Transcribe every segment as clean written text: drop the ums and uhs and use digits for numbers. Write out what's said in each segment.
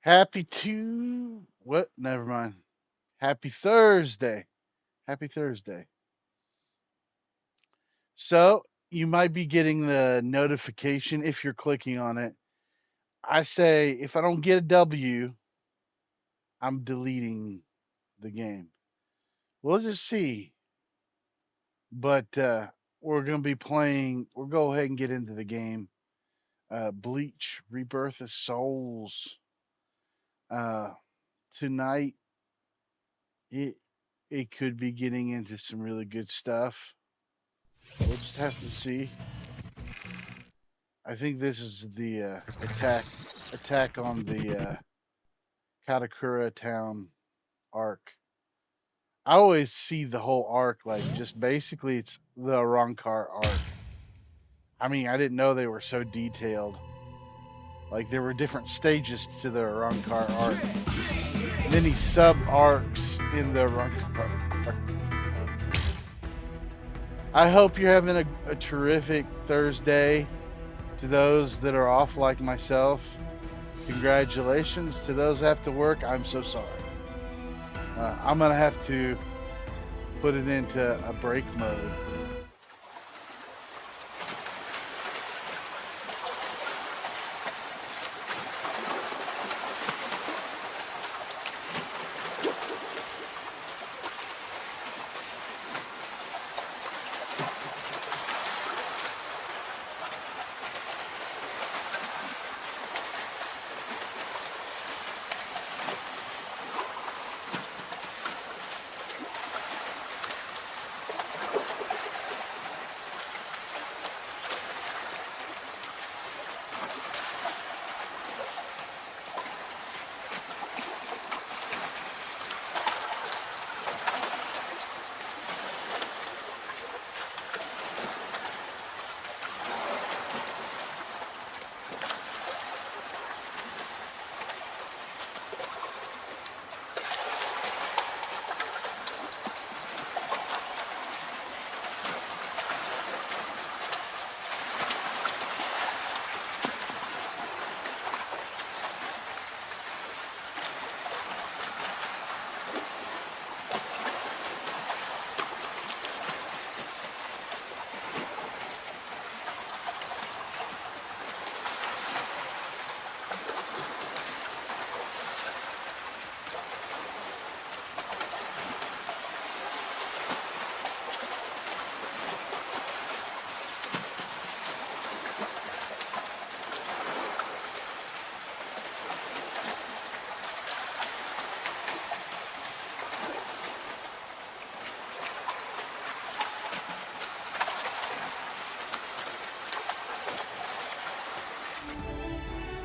Happy to what? Never mind. Happy Thursday. Happy Thursday. So you might be getting the notification if you're clicking on it. I say if I don't get a W, I'm deleting the game. We'll just see. But we're gonna be playing. We'll go ahead and get into the game. Bleach, Rebirth of Souls. Uh, Tonight, it it could be getting into some really good stuff. We'll just have to see. I think this is the attack on the Katakura town arc. I always see the whole arc like just basically it's the Arrancar arc. I mean, I didn't know they were so detailed. Like there were different stages to the Arrancar arc, many sub arcs in the Arrancar arc. I hope you're having a terrific Thursday. To those that are off like myself, congratulations. To those that have to work, I'm so sorry. I'm going to have to put it into a break mode.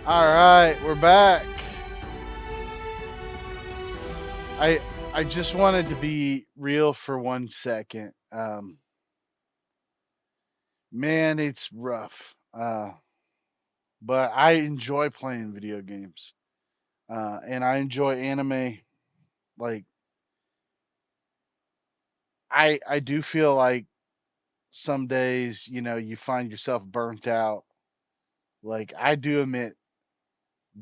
All right, we're back. I just wanted to be real for 1 second. Man, it's rough. But I enjoy playing video games. And I enjoy anime. Like I do feel like some days, you find yourself burnt out. Like I do admit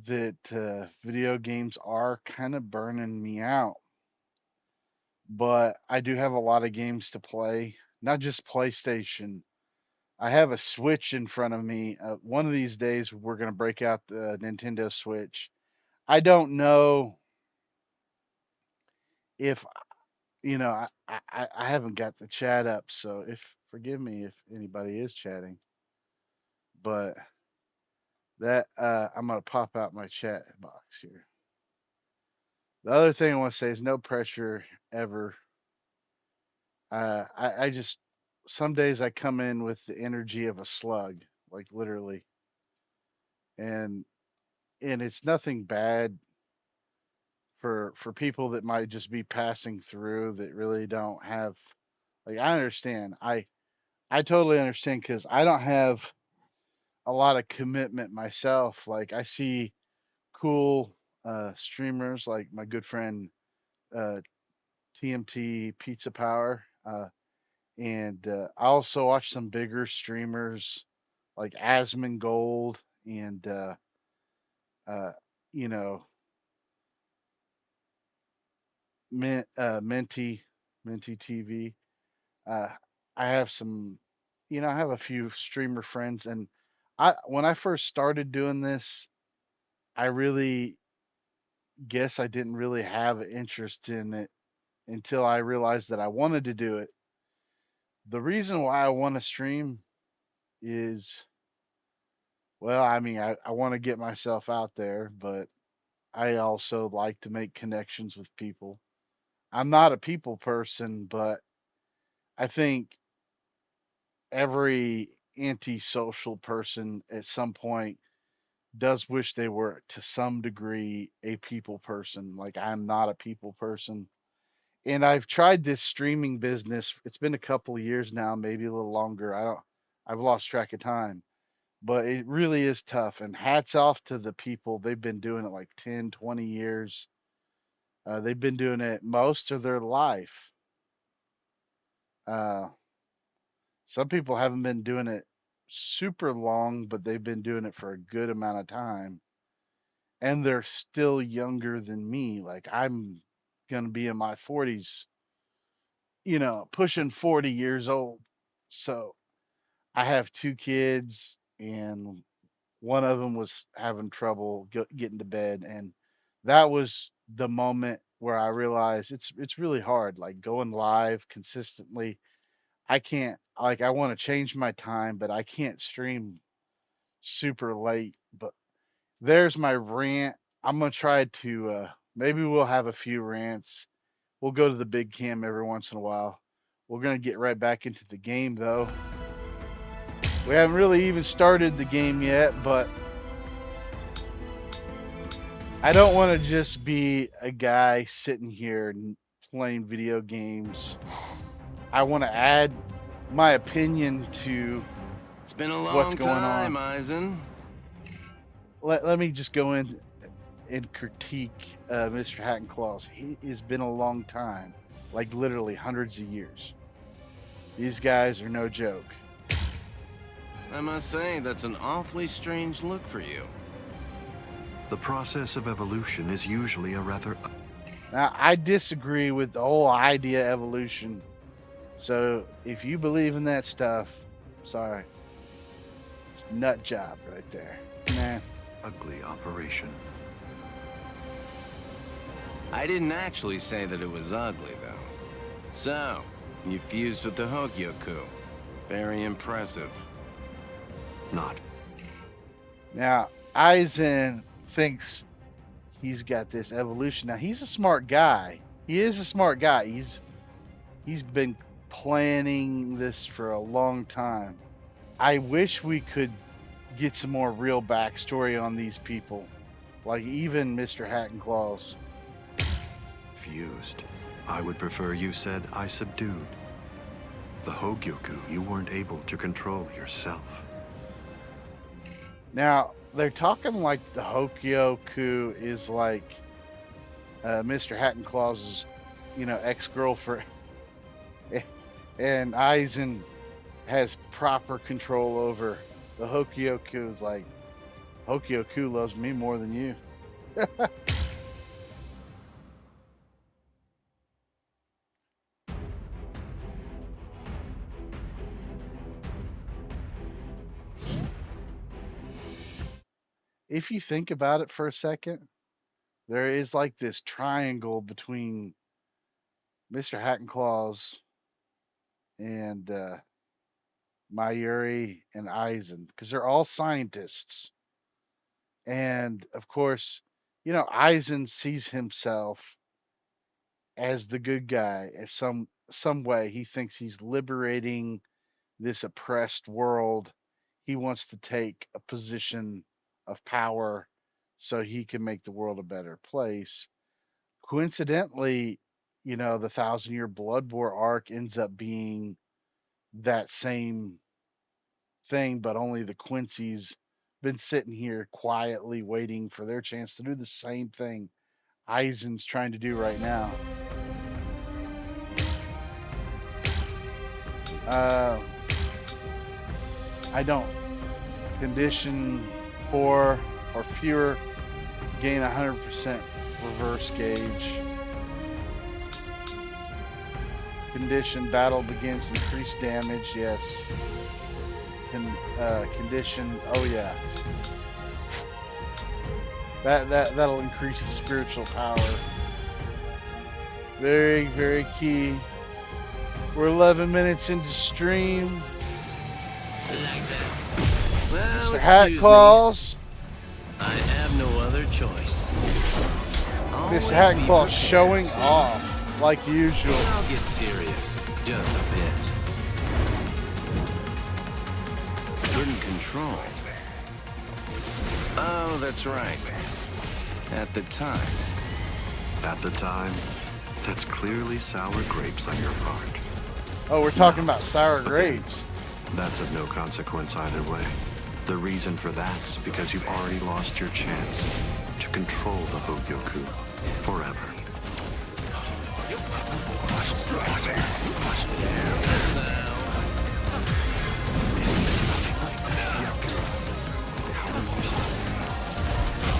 that video games are kind of burning me out. But I do have a lot of games to play, not just PlayStation. I have a Switch in front of me. One of these days, we're going to break out the Nintendo Switch. I don't know if I haven't got the chat up, so if forgive me if anybody is chatting, but that I'm gonna pop out my chat box here. The other thing I want to say is no pressure ever. I just some days I come in with the energy of a slug, like literally, and it's nothing bad for people that might just be passing through that really don't have like I understand. I totally understand because I don't have a lot of commitment myself. Like I see cool streamers like my good friend uh, TMT Pizza Power, and I also watch some bigger streamers like Asmongold and uh, you know Minty TV. Uh, I have some, I have a few streamer friends, and I when I first started doing this, I really guess I didn't really have an interest in it until I realized that I wanted to do it. The reason why I want to stream is, well, I mean, I want to get myself out there, but I also like to make connections with people. I'm not a people person, but I think every antisocial person at some point does wish they were to some degree a people person. Like I'm not a people person. And I've tried this streaming business. It's been a couple of years now, maybe a little longer. I've lost track of time, but it really is tough. And hats off to the people. They've been doing it like 10, 20 years. They've been doing it most of their life. Uh, some people haven't been doing it super long, but they've been doing it for a good amount of time. And they're still younger than me. Like I'm going to be in my 40s, pushing 40 years old. So I have two kids, and one of them was having trouble getting to bed, and that was the moment where I realized it's really hard, like going live consistently. I can't like I want to change my time, but I can't stream super late. But there's my rant. I'm gonna try to maybe we'll have a few rants. We'll go to the big cam every once in a while. We're gonna get right back into the game though. We haven't really even started the game yet, but I don't want to just be a guy sitting here and playing video games. I want to add my opinion to It's been a what's long going time, on. Eisen. Let me just go in and critique Mr. Hatton Claus. He has been a long time, like literally hundreds of years. These guys are no joke. I must say, that's an awfully strange look for you. The process of evolution is usually a rather... Now, I disagree with the whole idea of evolution. So if you believe in that stuff, sorry. Nut job right there. Nah. ugly operation. I didn't actually say that it was ugly, though. So, you fused with the Hogyoku. Very impressive. Not. Now, Aizen thinks he's got this evolution. Now, he's a smart guy. He is a smart guy. He's been planning this for a long time. I wish we could get some more real backstory on these people, like even Mr. Hatton Claus. Fused. I would prefer you said I subdued. The Hogyoku you weren't able to control yourself. Now, they're talking like the Hogyoku is like Mr. Hatton Claus's, ex-girlfriend. And Aizen has proper control over the Hogyoku. Is like, Hogyoku loves me more than you. If you think about it for a second, there is like this triangle between Mr. Hattenclaws and Mayuri and Eisen, because they're all scientists. And of course, Eisen sees himself as the good guy. As some way, he thinks he's liberating this oppressed world. He wants to take a position of power so he can make the world a better place. Coincidentally, the Thousand Year Blood War arc ends up being that same thing, but only the Quincy's been sitting here quietly waiting for their chance to do the same thing Eisen's trying to do right now. Uh, I don't. Condition 4 or fewer, gain 100% reverse gauge. Condition battle begins, increased damage, yes. Condition, oh yeah. That'll increase the spiritual power. Very, very key. We're 11 minutes into stream. Well, Mr. Hat excuse Claws. me. I have no other choice. Mr. Always Hat be Claws prepared, showing see? off like usual. I'll get serious, just a bit. Couldn't control. Oh, that's right. At the time. At the time, that's clearly sour grapes on your part. Oh, we're talking about sour grapes. That's of no consequence either way. The reason for that's because you've already lost your chance to control the Hogyoku forever.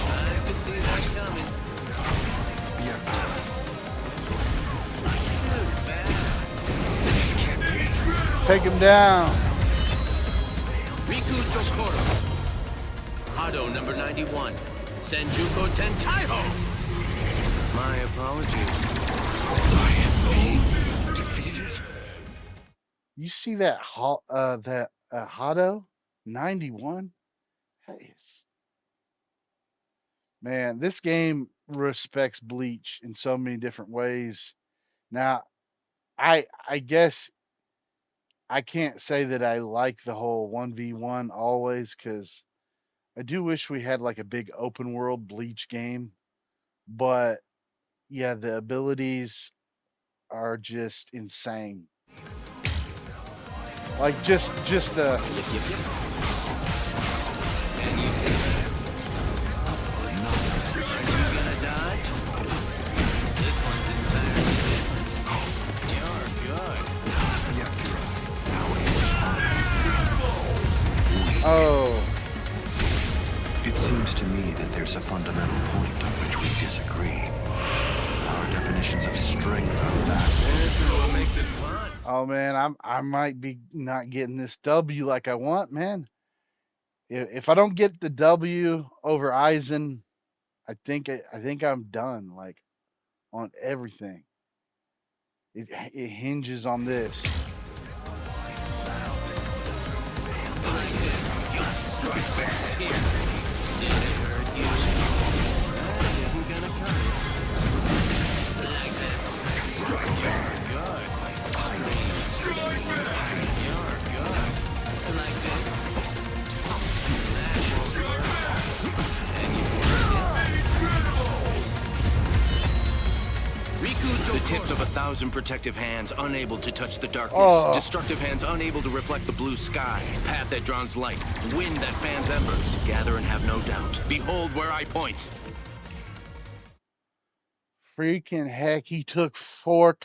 I could see that coming. Take him down. Riku Jokoro. Hado number 91. Senjuko Tentaiho. My apologies. You see that Hado 91? Man, this game respects Bleach in so many different ways. Now, I guess I can't say that I like the whole 1v1 always, because I do wish we had like a big open world Bleach game. But yeah, the abilities are just insane. Like just the And you see that? You gonna dodge? This one's entirely different. You're good. oh It seems to me that there's a fundamental point on which we disagree. Our definitions of strength are vastly This is what makes it fun. oh man, I might be not getting this W like I want, man. If I don't get the W over Eisen, I think I'm done. Like on everything, it hinges on this. The tips of 1,000 protective hands unable to touch the darkness. Oh. Destructive hands unable to reflect the blue sky. Path that draws light. Wind that fans embers. Gather and have no doubt. Behold where I point. Freaking heck, he took 4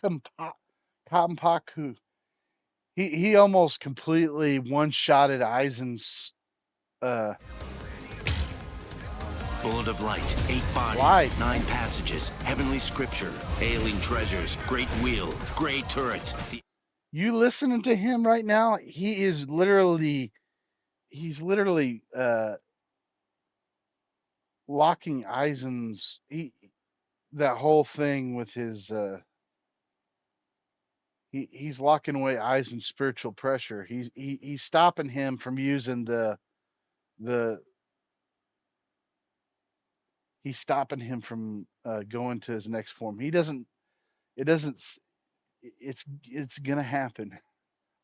Kampaku. He almost completely one-shotted Eisen's Bullet of light. 8 bodies. Light. 9 passages. Heavenly scripture. Ailing treasures. Great wheel. Gray turret. you listening to him right now? He's literally locking Eisen's that whole thing with his he's locking away Aizen's spiritual pressure. He's stopping him from using the he's stopping him from going to his next form. He doesn't. It doesn't. It's gonna happen.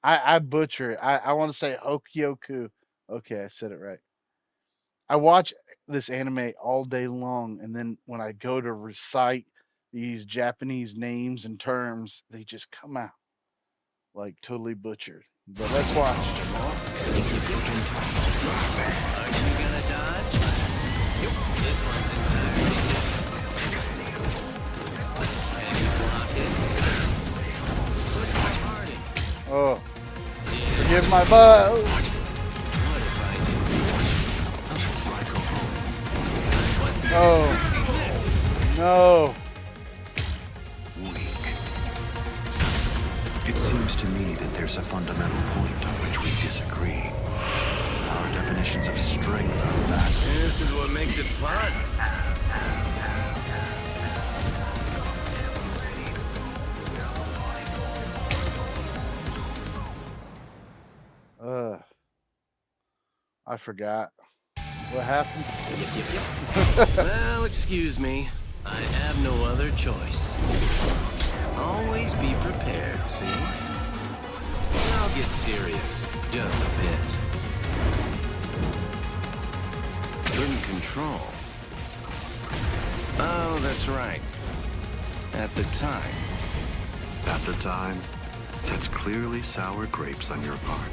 I butcher it. I want to say Hokyoku. Okay, I said it right. I watch this anime all day long, and then when I go to recite these Japanese names and terms, they just come out like totally butchered. But let's watch. Aren't you gonna dodge? Yep. This one's entirely different. Can you block it? Put your heart in. Oh, forgive my butt. What if I do? Oh, no. Weak. It seems to me that there's a fundamental point on which we disagree. Our definitions of strength are vastly This is what makes it fun. I forgot. What happened? Well, excuse me. I have no other choice. Always be prepared, see? I'll get serious. Just a bit. Couldn't control. Oh, that's right. At the time. At the time, that's clearly sour grapes on your part.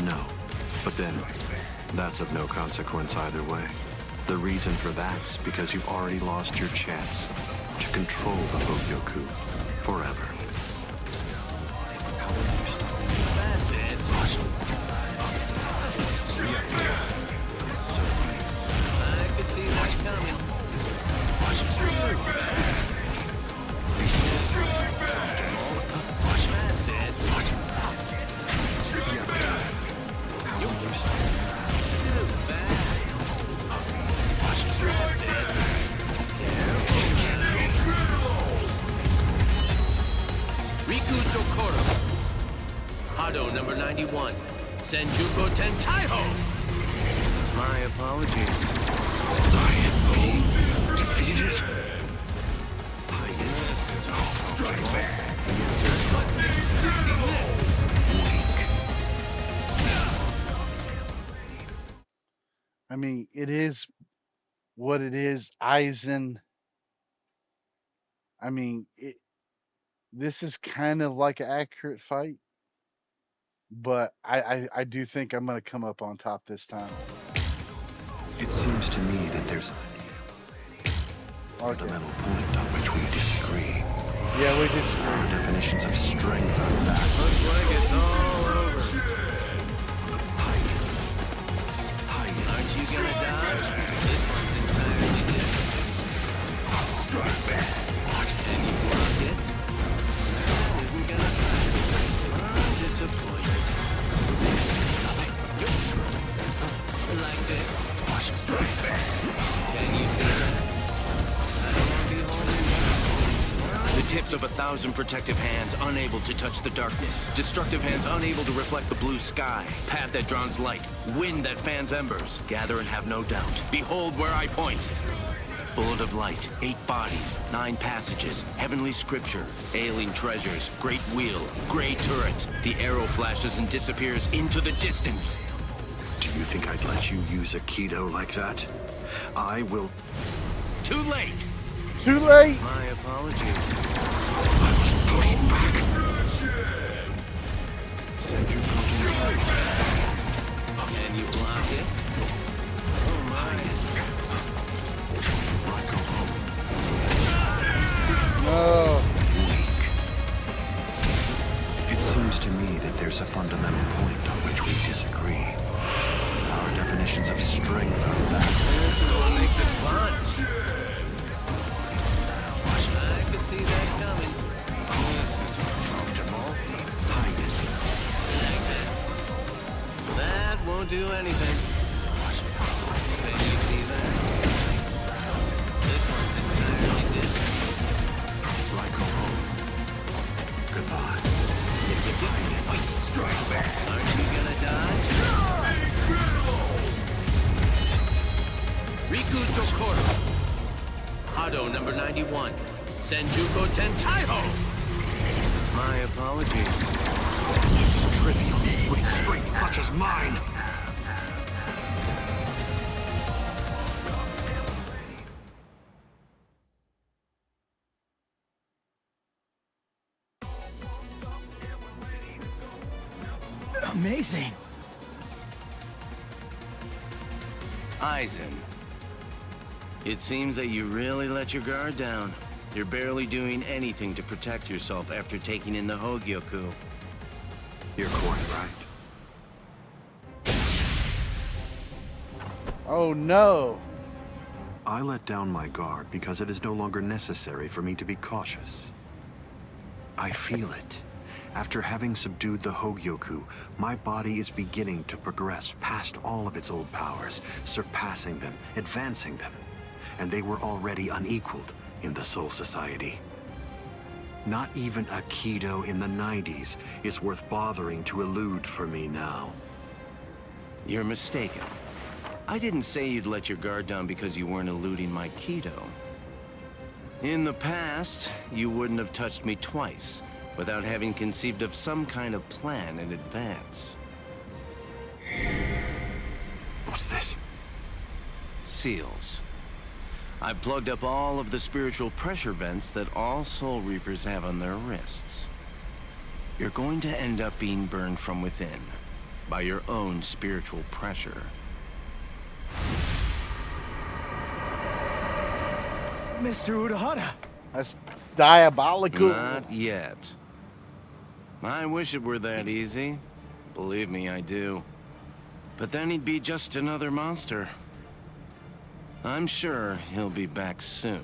No, but then, that's of no consequence either way. The reason for that's because you've already lost your chance to control the Hogyoku forever. That's it. I could see that coming. That's it. Riku Dokoro. Hado number 91. Senjuko Tentaiho. My apologies. I am being defeated. This is all. Strike back. The answer is Weak. I mean, it is what it is. Aizen. I mean, this is kind of like an accurate fight, but I do think I'm going to come up on top this time. It seems to me that there's a Okay. fundamental point on which we disagree. Yeah, we Our disagree. definitions of strength are vastly looks like it's all over. Aren't you gonna dodge? This one's entirely different. Can you block it? That isn't gonna happen. I'm disappointed. Like this. Can you see that? I don't want to be holding back. The tips of 1,000 protective hands unable to touch the darkness. Destructive hands unable to reflect the blue sky. Path that drowns light. Wind that fans embers. Gather and have no doubt. Behold where I point. Bullet of light. 8 bodies. 9 passages. Heavenly scripture. Alien treasures. Great wheel. Gray turret. The arrow flashes and disappears into the distance. Do you think I'd let you use a Kido like that? I will... Too late. Too late. My apologies. I was pushed back. Senjuko Tentaiho. Can you block it? Oh my. No. Weak. It seems to me that there's a fundamental point on which we disagree. Our definitions of strength are vastly... This is what makes it fun. I could see that coming. This is uncomfortable. Hide it. Like that. That won't do anything. Can you see that? This one's entirely different. Like home. Goodbye. Strike back. Aren't you gonna dodge? Riku Tokoro. Hado number 91. Senjuko Tentaiho. My apologies. This is trivial. With strength such as mine. Amazing. Aizen. It seems that you really let your guard down. You're barely doing anything to protect yourself after taking in the Hogyoku. You're quite right. Oh no. I let down my guard because it is no longer necessary for me to be cautious. I feel it. After having subdued the Hogyoku, my body is beginning to progress past all of its old powers, surpassing them, advancing them. And they were already unequaled in the Soul Society. Not even a Kido in the 90s is worth bothering to elude for me now. You're mistaken. I didn't say you'd let your guard down because you weren't eluding my Kido. In the past, you wouldn't have touched me twice without having conceived of some kind of plan in advance. What's this? Seals. I plugged up all of the spiritual pressure vents that all Soul Reapers have on their wrists. You're going to end up being burned from within by your own spiritual pressure. Mr. Urahara. That's diabolical. Not yet. I wish it were that easy. Believe me, I do. But then he'd be just another monster. I'm sure he'll be back soon.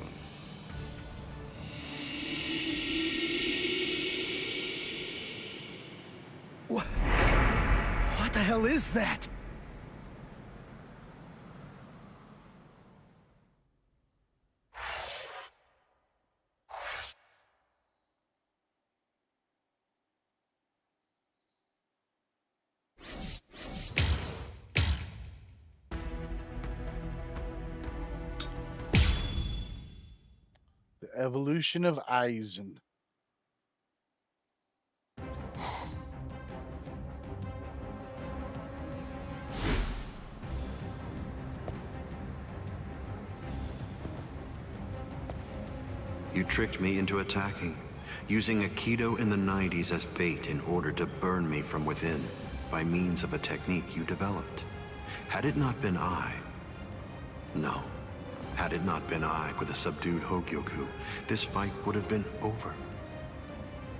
What the hell is that? The evolution of Aizen. You tricked me into attacking, using a Kido in the 90s as bait in order to burn me from within, by means of a technique you developed. Had it not been I... No. Had it not been I with a subdued Hogyoku, this fight would have been over.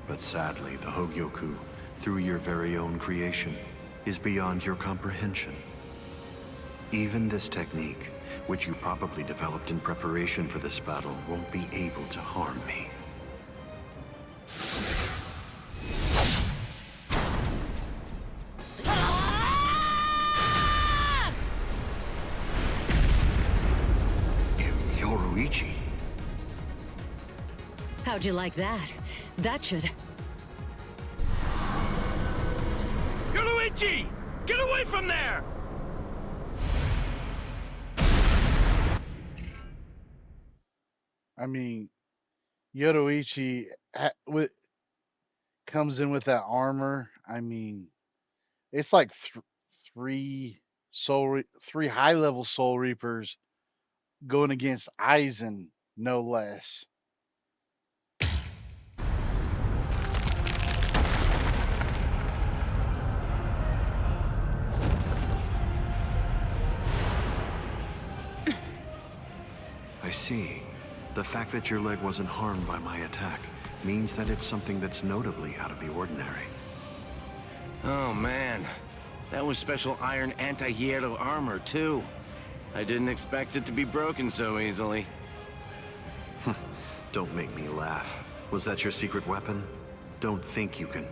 But sadly, the Hogyoku, through your very own creation, is beyond your comprehension. Even this technique, which you probably developed in preparation for this battle, won't be able to harm me. Yoruichi. How'd you like that? That should... Yoruichi! Get away from there! I mean, Yoruichi comes in with that armor. I mean, it's like three high-level Soul Reapers going against Aizen, no less. I see. The fact that your leg wasn't harmed by my attack means that it's something that's notably out of the ordinary. Oh man, that was special iron anti-hierro armor too. I didn't expect it to be broken so easily. Don't make me laugh. Was that your secret weapon? Don't think you can...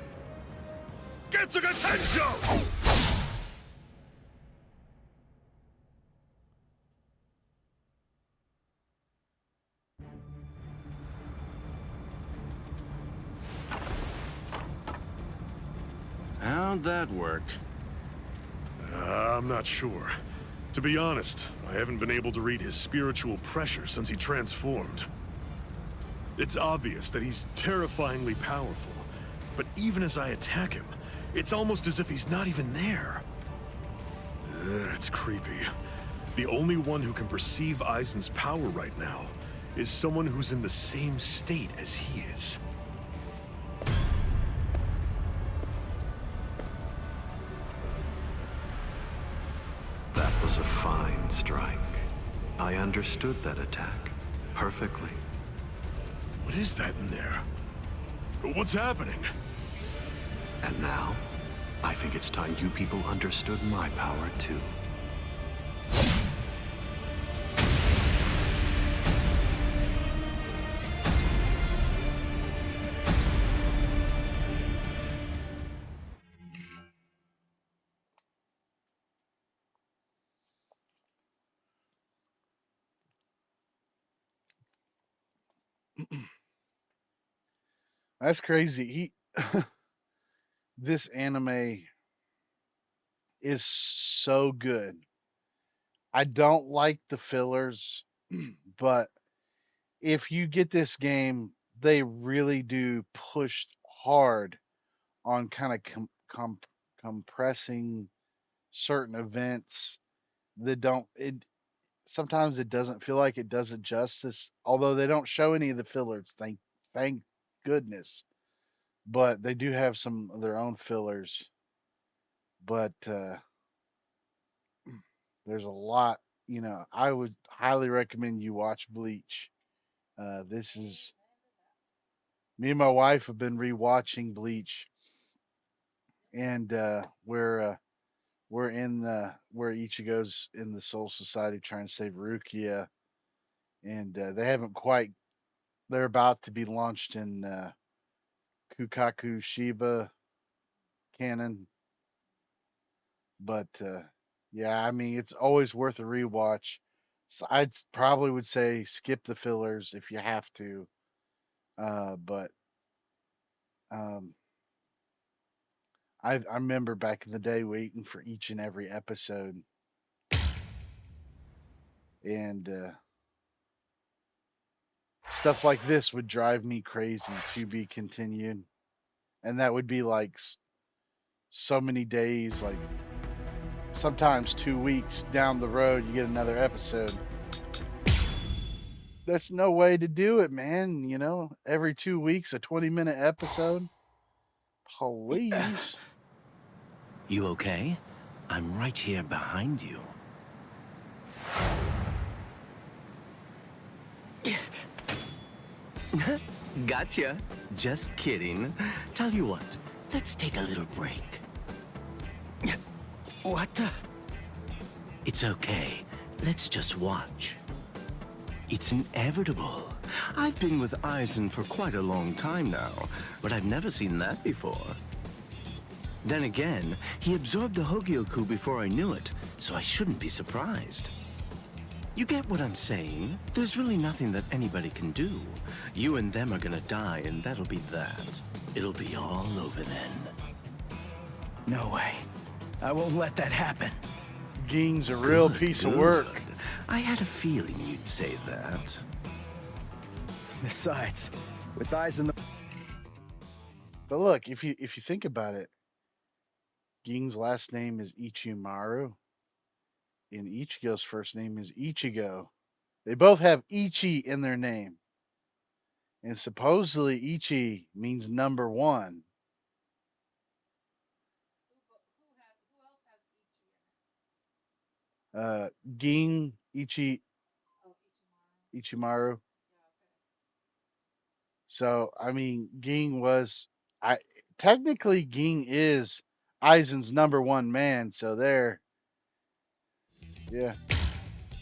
Get some attention! How'd that work? I'm not sure. To be honest, I haven't been able to read his spiritual pressure since he transformed. It's obvious that he's terrifyingly powerful, but even as I attack him, it's almost as if he's not even there. It's creepy. The only one who can perceive Aizen's power right now is someone who's in the same state as he is. That was a fine strike. I understood that attack perfectly. What is that in there? What's happening? And now, I think it's time you people understood my power too. That's crazy. This anime is so good. I don't like the fillers, but if you get this game, they really do push hard on kind of compressing certain events that don't it sometimes it doesn't feel like it does it justice, although they don't show any of the fillers, thank goodness, but they do have some of their own fillers. But there's a lot, I would highly recommend you watch Bleach. This is Me and my wife have been rewatching Bleach, and we're in the where Ichigo's in the Soul Society trying to save Rukia, and they haven't quite. They're about to be launched in Kukaku Shiba canon, but yeah, I mean it's always worth a rewatch. So probably would say skip the fillers if you have to, but um, I remember back in the day waiting for each and every episode, and stuff like this would drive me crazy. To be continued, and that would be like so many days, like sometimes 2 weeks down the road, you get another episode. That's no way to do it, man. Every 2 weeks, a 20-minute episode. Please. You okay? I'm right here behind you. Gotcha. Just kidding. Tell you what, let's take a little break. What the? It's okay. Let's just watch. It's inevitable. I've been with Aizen for quite a long time now, but I've never seen that before. Then again, he absorbed the Hogyoku before I knew it, so I shouldn't be surprised. You get what I'm saying? There's really nothing that anybody can do. You and them are gonna die, and that'll be that. It'll be all over then. No way. I won't let that happen. Ging's a real piece of work. I had a feeling you'd say that. Besides, with eyes in the... But look, if you think about it, Ging's last name is Ichimaru, and Ichigo's first name is Ichigo. They both have Ichi in their name. And supposedly Ichi means number one. Ging, Ichimaru. So I mean, Ging was technically Ging is Aizen's number one man. So there, yeah.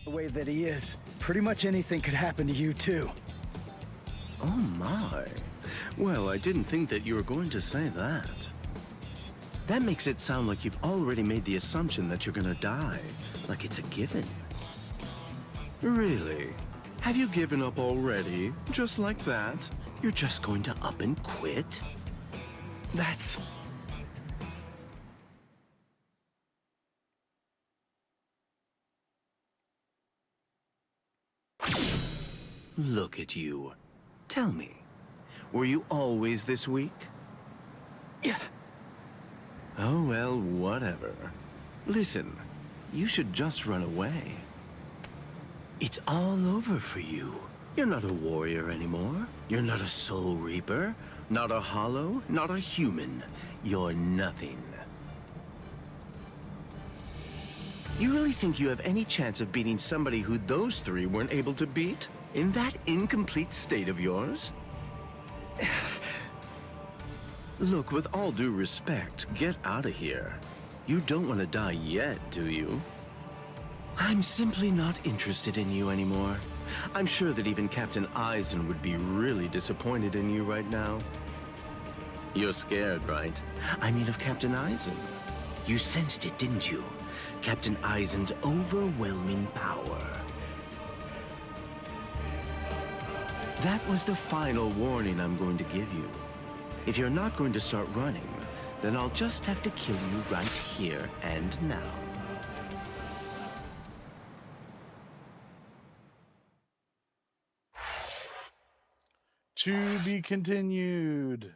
The way that he is, pretty much anything could happen to you too. Oh my. Well, I didn't think that you were going to say that. That makes it sound like you've already made the assumption that you're gonna die, like it's a given. Really? Have you given up already? Just like that? You're just going to up and quit? That's... Look at you. Tell me, were you always this weak? Yeah. Oh, well, whatever. Listen, you should just run away. It's all over for you. You're not a warrior anymore. You're not a soul reaper, not a hollow, not a human. You're nothing. You really think you have any chance of beating somebody who those three weren't able to beat? In that incomplete state of yours? Look, with all due respect, get out of here. You don't want to die yet, do you? I'm simply not interested in you anymore. I'm sure that even Captain Eisen would be really disappointed in you right now. You're scared, right? I mean of Captain Eisen. You sensed it, didn't you? Captain Eisen's overwhelming power. That was the final warning I'm going to give you. If you're not going to start running, then I'll just have to kill you right here and now. To be continued.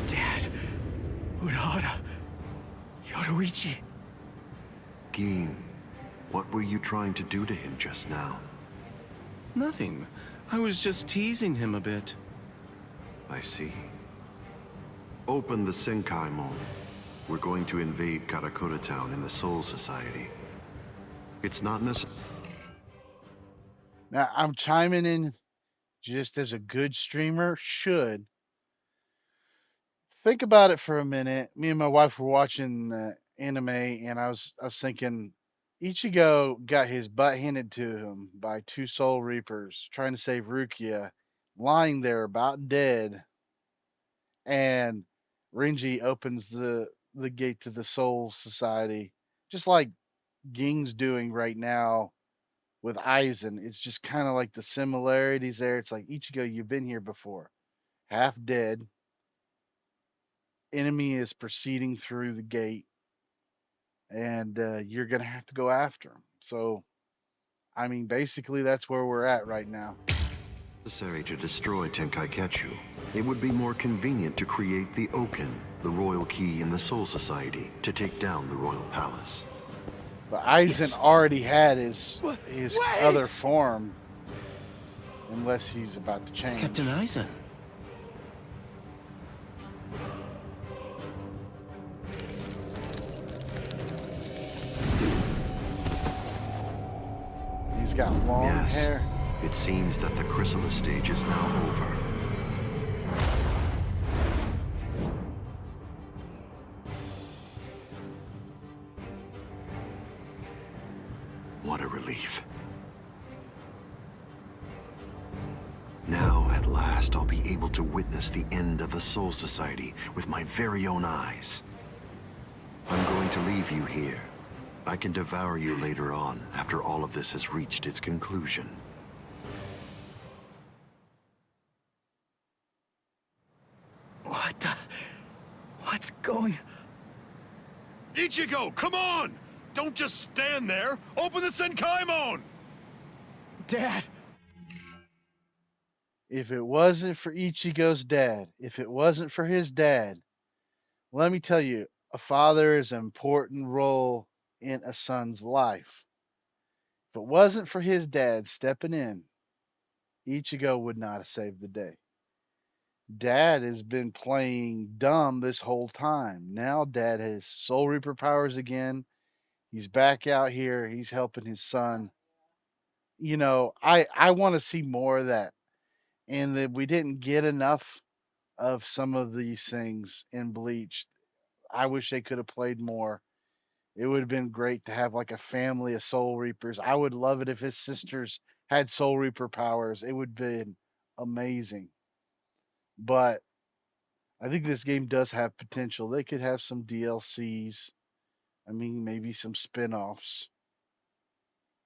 Dad. Urahara. Yoruichi. Gin, what were you trying to do to him just now? Nothing. I was just teasing him a bit. I see. Open the Senkaimon. We're going to invade Karakura Town in the Soul Society. It's not necessary. Now I'm chiming in just as a good streamer should. Think about it for a minute. Me and my wife were watching the anime, and I was thinking, Ichigo got his butt handed to him by two Soul Reapers trying to save Rukia, lying there about dead, and Renji opens the gate to the Soul Society, just like Ging's doing right now with Aizen. It's just kind of like the similarities there. It's like Ichigo, you've been here before, half dead. Enemy is proceeding through the gate, and you're gonna have to go after him. So, I mean, basically, that's where we're at right now. Necessary to destroy Tenkaiketsu. It would be more convenient to create the Oken, the royal key in the Soul Society, to take down the royal palace. But Aizen Yes. already had his Wait! other form, unless he's about to change. Captain Eisen. He's got long Yes. hair. It seems that the chrysalis stage is now over. What a relief. Now, at last, I'll be able to witness the end of the Soul Society with my very own eyes. I'm going to leave you here. I can devour you later on, after all of this has reached its conclusion. What the... What's going... Ichigo, come on! Don't just stand there! Open the Senkaimon! Dad! If it wasn't for Ichigo's dad, if it wasn't for his dad, let me tell you, a father is an important role in a son's life. If it wasn't for his dad stepping in, Ichigo would not have saved the day. Dad has been playing dumb this whole time. Now Dad has Soul Reaper powers again. He's back out here. He's helping his son. You know, I want to see more of that. And that we didn't get enough of some of these things in Bleach. I wish they could have played more. It would have been great to have like a family of Soul Reapers. I would love it if his sisters had Soul Reaper powers, it would have been amazing. But I think this game does have potential. They could have some DLCs. I mean, maybe some spin-offs.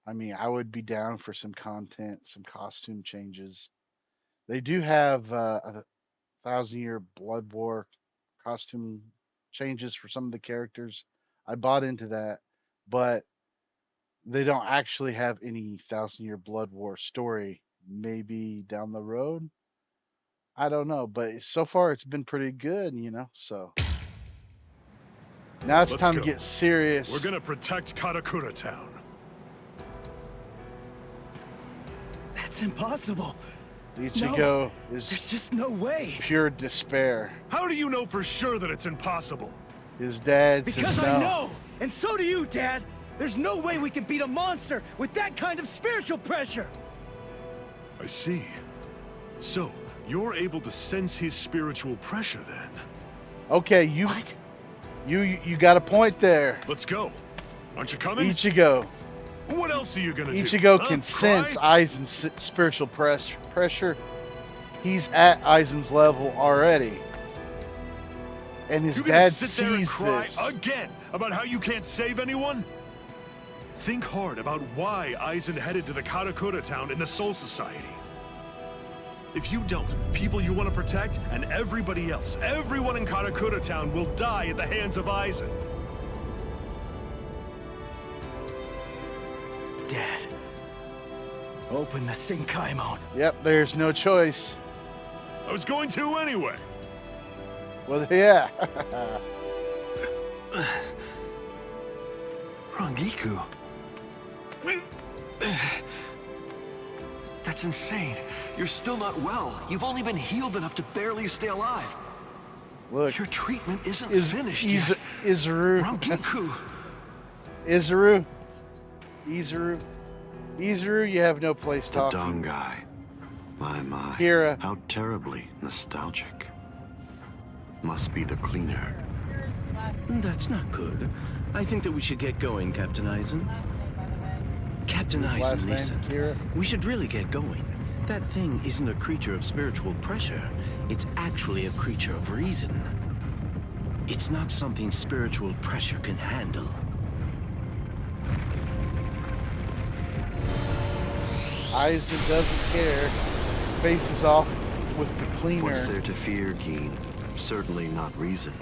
I mean, I would be down for some content, some costume changes. They do have a Thousand Year Blood War costume changes for some of the characters. I bought into that, but they don't actually have any Thousand Year Blood War story. Maybe down the road. I don't know, but so far it's been pretty good, you know. So now it's Let's time go. to get serious. We're gonna protect Karakura Town. That's impossible. Ichigo There's is just no way. pure despair. How do you know for sure that it's impossible? His dad Because says no. I know, and so do you, Dad. There's no way we can beat a monster with that kind of spiritual pressure. I see. So, you're able to sense his spiritual pressure then? Okay, you What? you got a point there. Let's go. Aren't you coming? Ichigo. What else are you gonna do? Ichigo Huh? can Cry? sense Aizen's spiritual pressure. He's at Aizen's level already. And his You gonna dad sit there and sees cry this. again about how you can't save anyone? Think hard about why Aizen headed to the Karakura Town in the Soul Society. If you don't, people you want to protect and everybody else, everyone in Karakura Town will die at the hands of Aizen. Dad, open the Senkaimon. Yep, there's no choice. I was going to anyway. Well, yeah. Rangiku. That's insane. You're still not well. You've only been healed enough to barely stay alive. Look, Your treatment isn't finished yet. Izuru. Rangiku. Izuru, you have no place The talking. Dongai. My. Kira. How terribly nostalgic. Must be the cleaner. That's not good. I think that we should get going, Captain Aizen. Captain Last Aizen, name, listen. Kira. We should really get going. That thing isn't a creature of spiritual pressure. It's actually a creature of reason. It's not something spiritual pressure can handle. Aizen doesn't care. Faces off with the cleaner. What's there to fear, Geen? Certainly not reason.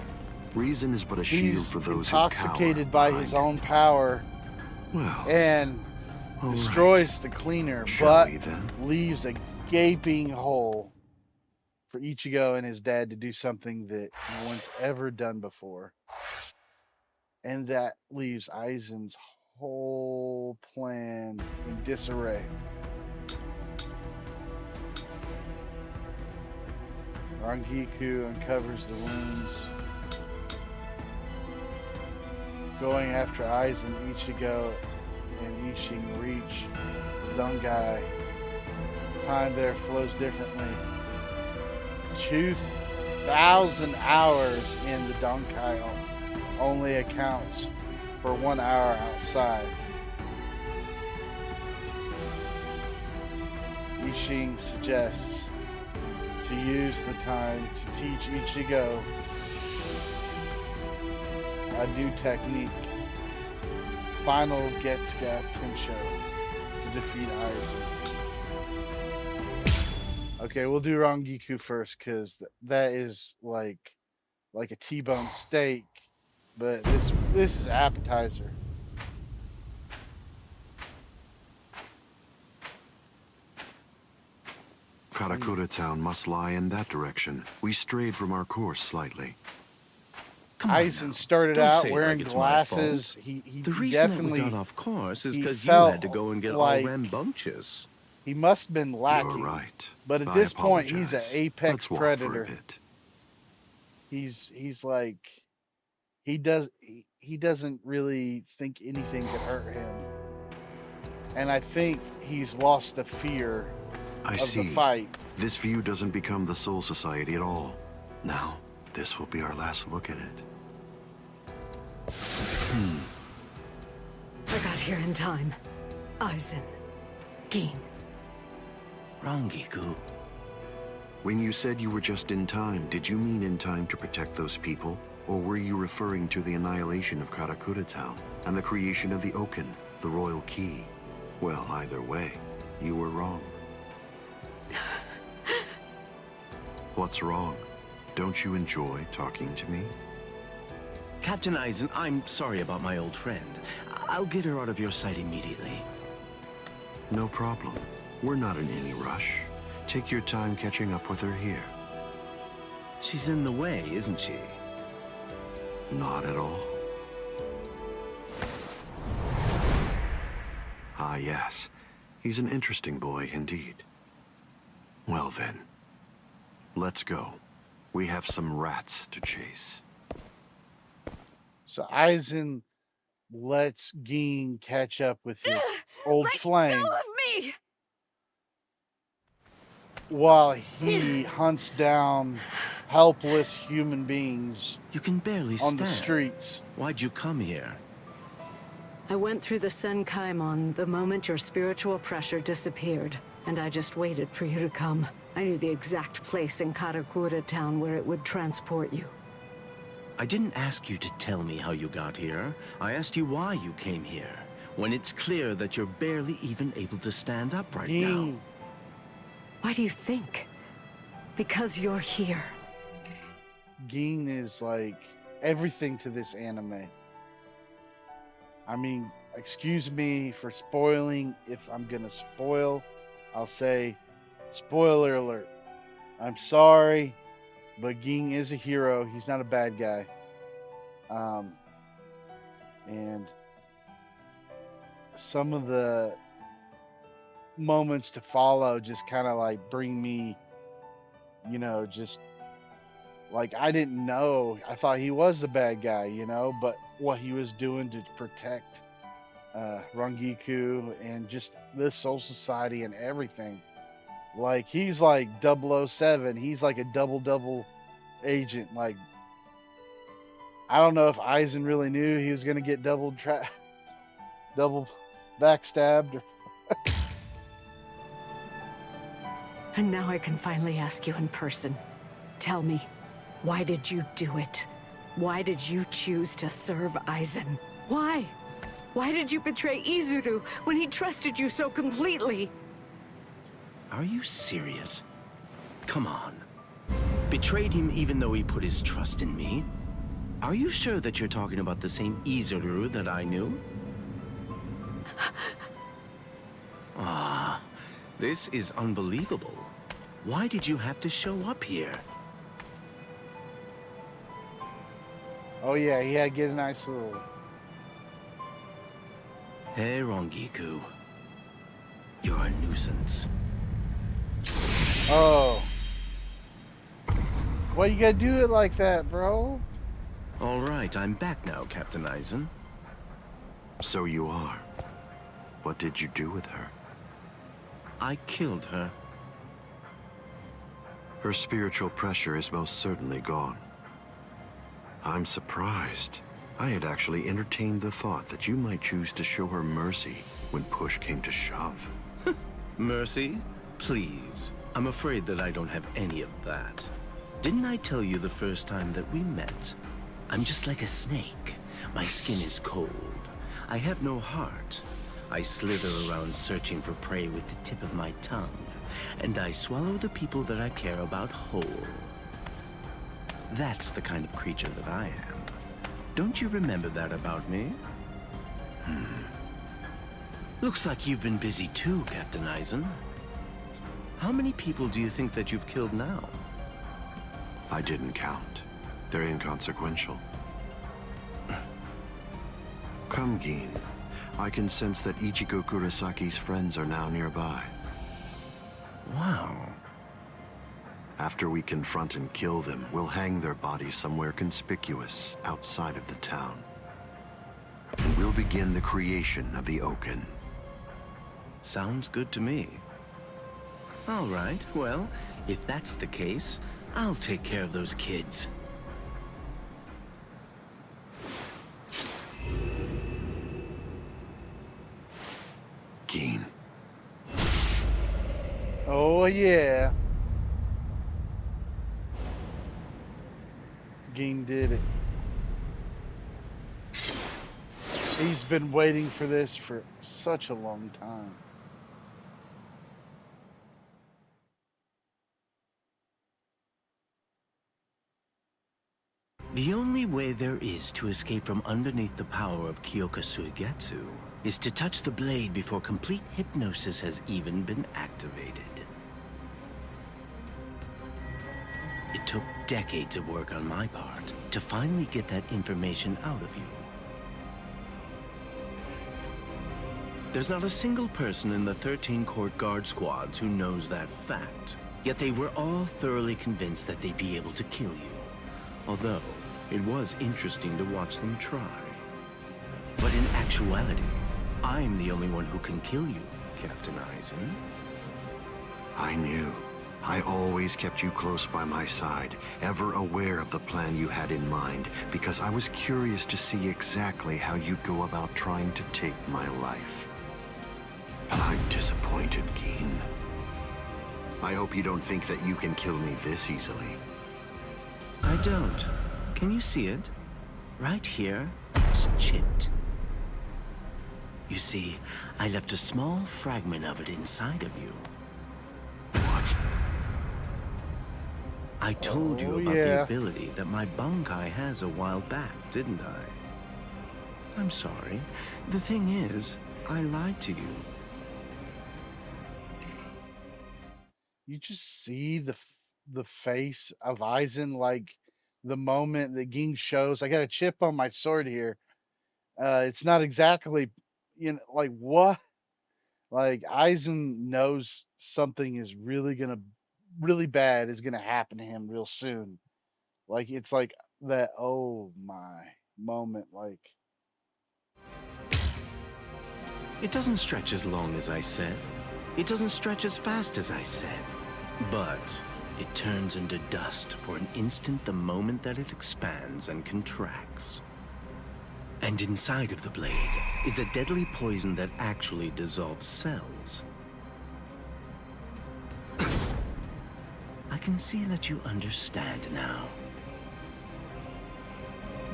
Reason is but a shield He's for those intoxicated who by cower his behind own power it. Well, and all destroys the cleaner, Shall but we then? leaves a gaping hole for Ichigo and his dad to do something that no one's ever done before. And that leaves Aizen's whole plan in disarray. Rangiku uncovers the wounds, going after Aizen, Ichigo, and Ishin reach the Dongai. Time there flows differently. 2,000 hours in the Donkai only accounts for 1 hour outside. Ishin suggests to use the time to teach Ichigo a new technique. Final Getsuga Tensho to defeat Aizen. Okay, we'll do Rangiku first because that is like a T-bone steak, but this is appetizer. Karakura Town must lie in that direction. We strayed from our course slightly. Come on Aizen now. started Don't out say it wearing like it's my glasses. fault. He The reason that definitely we got off course is he because you felt had to go and get like- all rambunctious. he must have been lacking. You're right. But at I this point, he's an apologize. apex Let's walk predator. For a bit. He's like he doesn't really think anything could hurt him. And I think he's lost the fear I of see. the fight. This view doesn't become the Soul Society at all. Now, this will be our last look at it. I got here in time. Aizen. Geen. Rangiku. When you said you were just in time, did you mean in time to protect those people? Or were you referring to the annihilation of Karakura Town and the creation of the Oaken, the Royal Key? Well, either way, you were wrong. What's wrong? Don't you enjoy talking to me? Captain Eisen, I'm sorry about my old friend. I'll get her out of your sight immediately. No problem. We're not in any rush. Take your time catching up with her here. She's in the way, isn't she? Not at all. Ah, yes. He's an interesting boy indeed. Well then, let's go. We have some rats to chase. So Aizen lets Ging catch up with his old flame Go of me! while he hunts down helpless human beings You can barely on stand. the streets. Why'd you come here? I went through the Senkaimon the moment your spiritual pressure disappeared, and I just waited for you to come. I knew the exact place in Karakura Town where it would transport you. I didn't ask you to tell me how you got here. I asked you why you came here, when it's clear that you're barely even able to stand up right now. Ging, Why do you think? Because you're here. Ging is like everything to this anime. I mean, excuse me for spoiling. If I'm gonna spoil, I'll say spoiler alert. I'm sorry, but Ging is a hero. He's not a bad guy. And some of the moments to follow just kind of like bring me, just like I didn't know. I thought he was the bad guy, but what he was doing to protect Rangiku and just the Soul Society and everything. Like he's like 007. He's like a double agent. Like I don't know if Aizen really knew he was gonna get double backstabbed. And now I can finally ask you in person. Tell me, why did you do it? Why did you choose to serve Aizen? Why? Why did you betray Izuru when he trusted you so completely? Are you serious? Come on. Betrayed him even though he put his trust in me? Are you sure that you're talking about the same Izuru that I knew? Ah, this is unbelievable. Why did you have to show up here? Oh yeah, he had to get a nice little. Hey, Rangiku. You're a nuisance. Oh. Why you gotta do it like that, bro? All right, I'm back now, Captain Eisen. So you are. What did you do with her? I killed her. Her spiritual pressure is most certainly gone. I'm surprised. I had actually entertained the thought that you might choose to show her mercy when push came to shove. Mercy? Please. I'm afraid that I don't have any of that. Didn't I tell you the first time that we met? I'm just like a snake. My skin is cold. I have no heart. I slither around searching for prey with the tip of my tongue, and I swallow the people that I care about whole. That's the kind of creature that I am. Don't you remember that about me? Looks like you've been busy too, Captain Eisen. How many people do you think that you've killed now? I didn't count. They're inconsequential. Come, Gin. I can sense that Ichigo Kurosaki's friends are now nearby. Wow. After we confront and kill them, we'll hang their bodies somewhere conspicuous outside of the town. And we'll begin the creation of the Oaken. Sounds good to me. All right, well, if that's the case, I'll take care of those kids. Gin. Oh yeah. Ging did it. He's been waiting for this for such a long time. The only way there is to escape from underneath the power of Kyoka Suigetsu is to touch the blade before complete hypnosis has even been activated. It took decades of work on my part to finally get that information out of you. There's not a single person in the 13 court guard squads who knows that fact, yet they were all thoroughly convinced that they'd be able to kill you. Although, it was interesting to watch them try. But in actuality, I'm the only one who can kill you, Captain Eisen. I knew. I always kept you close by my side, ever aware of the plan you had in mind, because I was curious to see exactly how you'd go about trying to take my life. I'm disappointed, Geen. I hope you don't think that you can kill me this easily. I don't. Can you see it? Right here, it's chipped. You see, I left a small fragment of it inside of you. What? I told you Oh, about yeah. the ability that my Bunkai has a while back, didn't I? I'm sorry. The thing is, I lied to you. You just see the face of Eisen, like the moment that Ging shows. I got a chip on my sword here. It's not exactly, like what? Like Eisen knows something is really bad is gonna happen to him real soon. Like it's like that. Oh my moment. Like It doesn't stretch as long as I said. It doesn't stretch as fast as I said. But it turns into dust for an instant the moment that it expands and contracts. And inside of the blade is a deadly poison that actually dissolves cells. I can see that you understand now.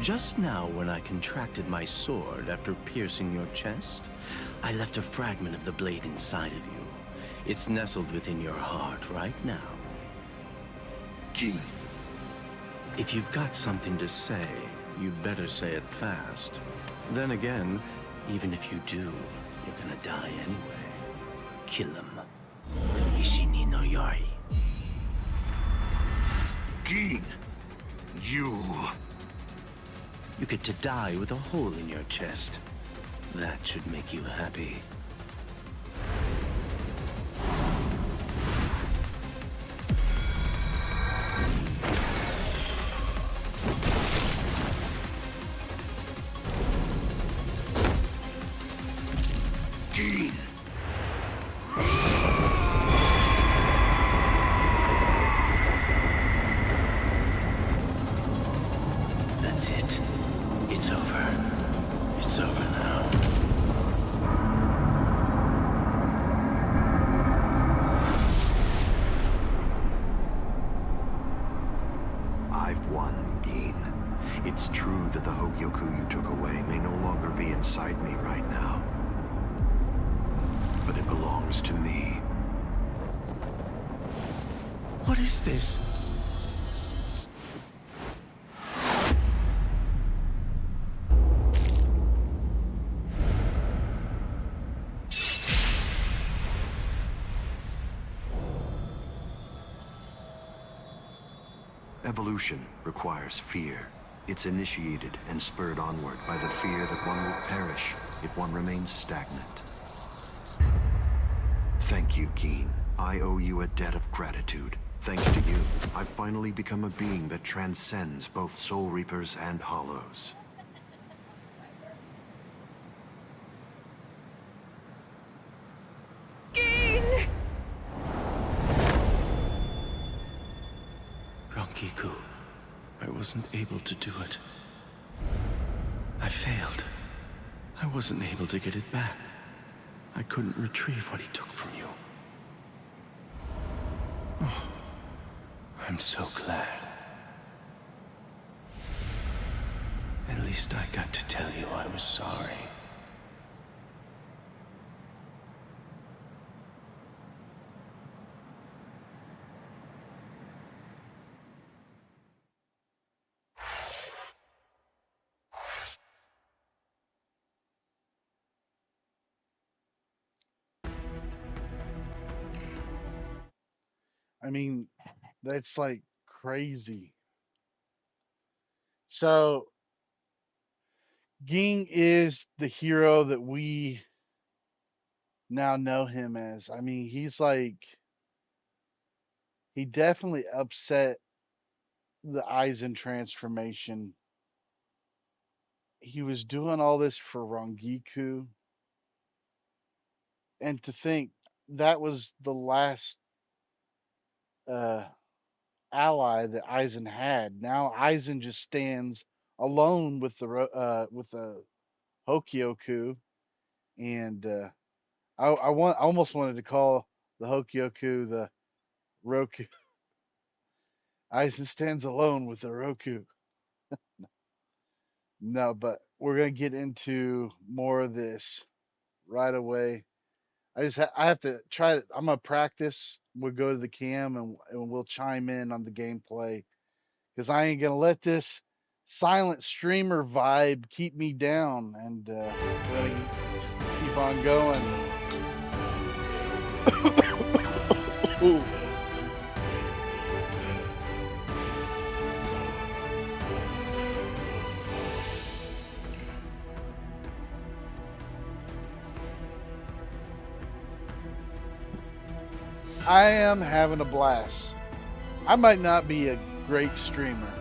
Just now, when I contracted my sword after piercing your chest, I left a fragment of the blade inside of you. It's nestled within your heart right now. Geen. If you've got something to say, you'd better say it fast. Then again, even if you do, you're gonna die anyway. Kill him. Ishini no Yori. Geen. You get to die with a hole in your chest. That should make you happy. Geen. That's it. It's over. It's over now. I've won, Geen. It's true that the Hogyoku you took away may no longer be inside me right now. But it belongs to me. What is this? Evolution requires fear. It's initiated and spurred onward by the fear that one will perish if one remains stagnant. Thank you, Geen. I owe you a debt of gratitude. Thanks to you, I've finally become a being that transcends both Soul Reapers and Hollows. Rankiku, I wasn't able to do it. I failed. I wasn't able to get it back. I couldn't retrieve what he took from you. I'm so glad. At least I got to tell you I was sorry. I mean, that's like crazy. So Ging is the hero that we now know him as. I mean, he's like, he definitely upset the Aizen transformation. He was doing all this for Rangiku, and to think that was the last uh, ally that Aizen had. Now Aizen just stands alone with the Hokyoku, and I almost wanted to call the Hokyoku the Roku. Aizen stands alone with the Roku. No, but we're gonna get into more of this right away. I have to try it. I'm gonna practice. We'll go to the cam and we'll chime in on the gameplay because I ain't gonna let this silent streamer vibe keep me down, and we're gonna keep on going. Ooh. I am having a blast. I might not be a great streamer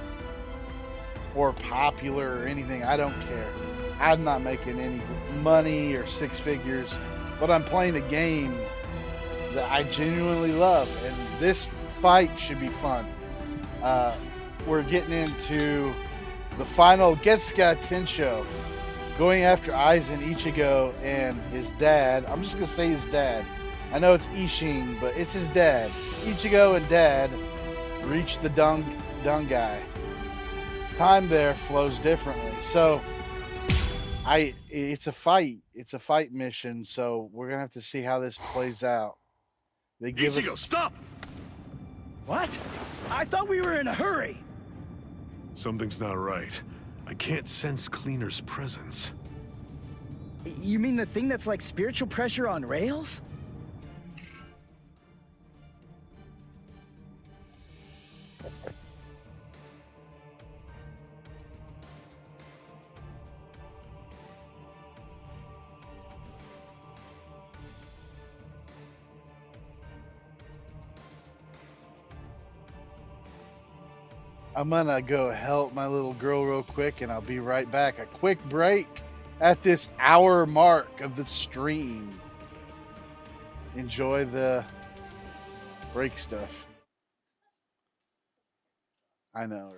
or popular or anything. I don't care. I'm not making any money or six figures, but I'm playing a game that I genuinely love, and this fight should be fun. We're getting into the final Getsuga Tensho, going after Aizen Ichigo and his dad. I'm just gonna say his dad. I know it's Ishin, but it's his dad. Ichigo and dad reach the dung guy. Time there flows differently. So it's a fight. It's a fight mission. So we're gonna have to see how this plays out. They give Ichigo, us. stop! What? I thought we were in a hurry. Something's not right. I can't sense Cleaner's presence. You mean the thing that's like spiritual pressure on rails? I'm gonna go help my little girl real quick, and I'll be right back. A quick break at this hour mark of the stream. Enjoy the break stuff. I know.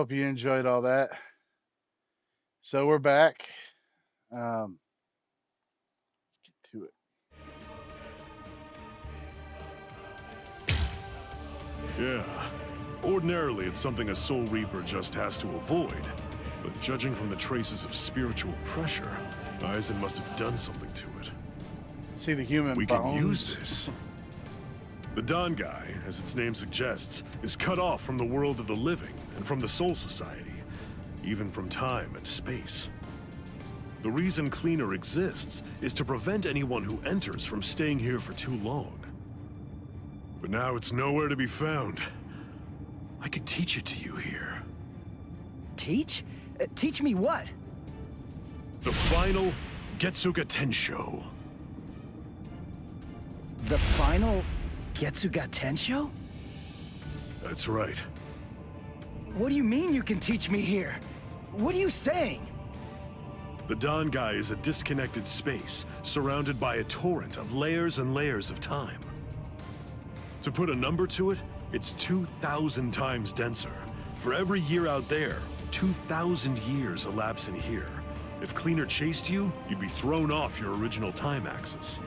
hope you enjoyed all that. So we're back. Let's get to it. Yeah. Ordinarily, it's something a Soul Reaper just has to avoid. But judging from the traces of spiritual pressure, Aizen must have done something to it. See the human We bones. can use this. The Don Guy, as its name suggests, is cut off from the world of the living and from the Soul Society, even from time and space. The reason Cleaner exists is to prevent anyone who enters from staying here for too long. But now it's nowhere to be found. I could teach it to you here. Teach? Teach me what? The final Getsuga Tensho. The final Getsuga Tensho? That's right. What do you mean you can teach me here? What are you saying? The Don Guy is a disconnected space, surrounded by a torrent of layers and layers of time. To put a number to it, it's 2,000 times denser. For every year out there, 2,000 years elapse in here. If Cleaner chased you, you'd be thrown off your original time axis.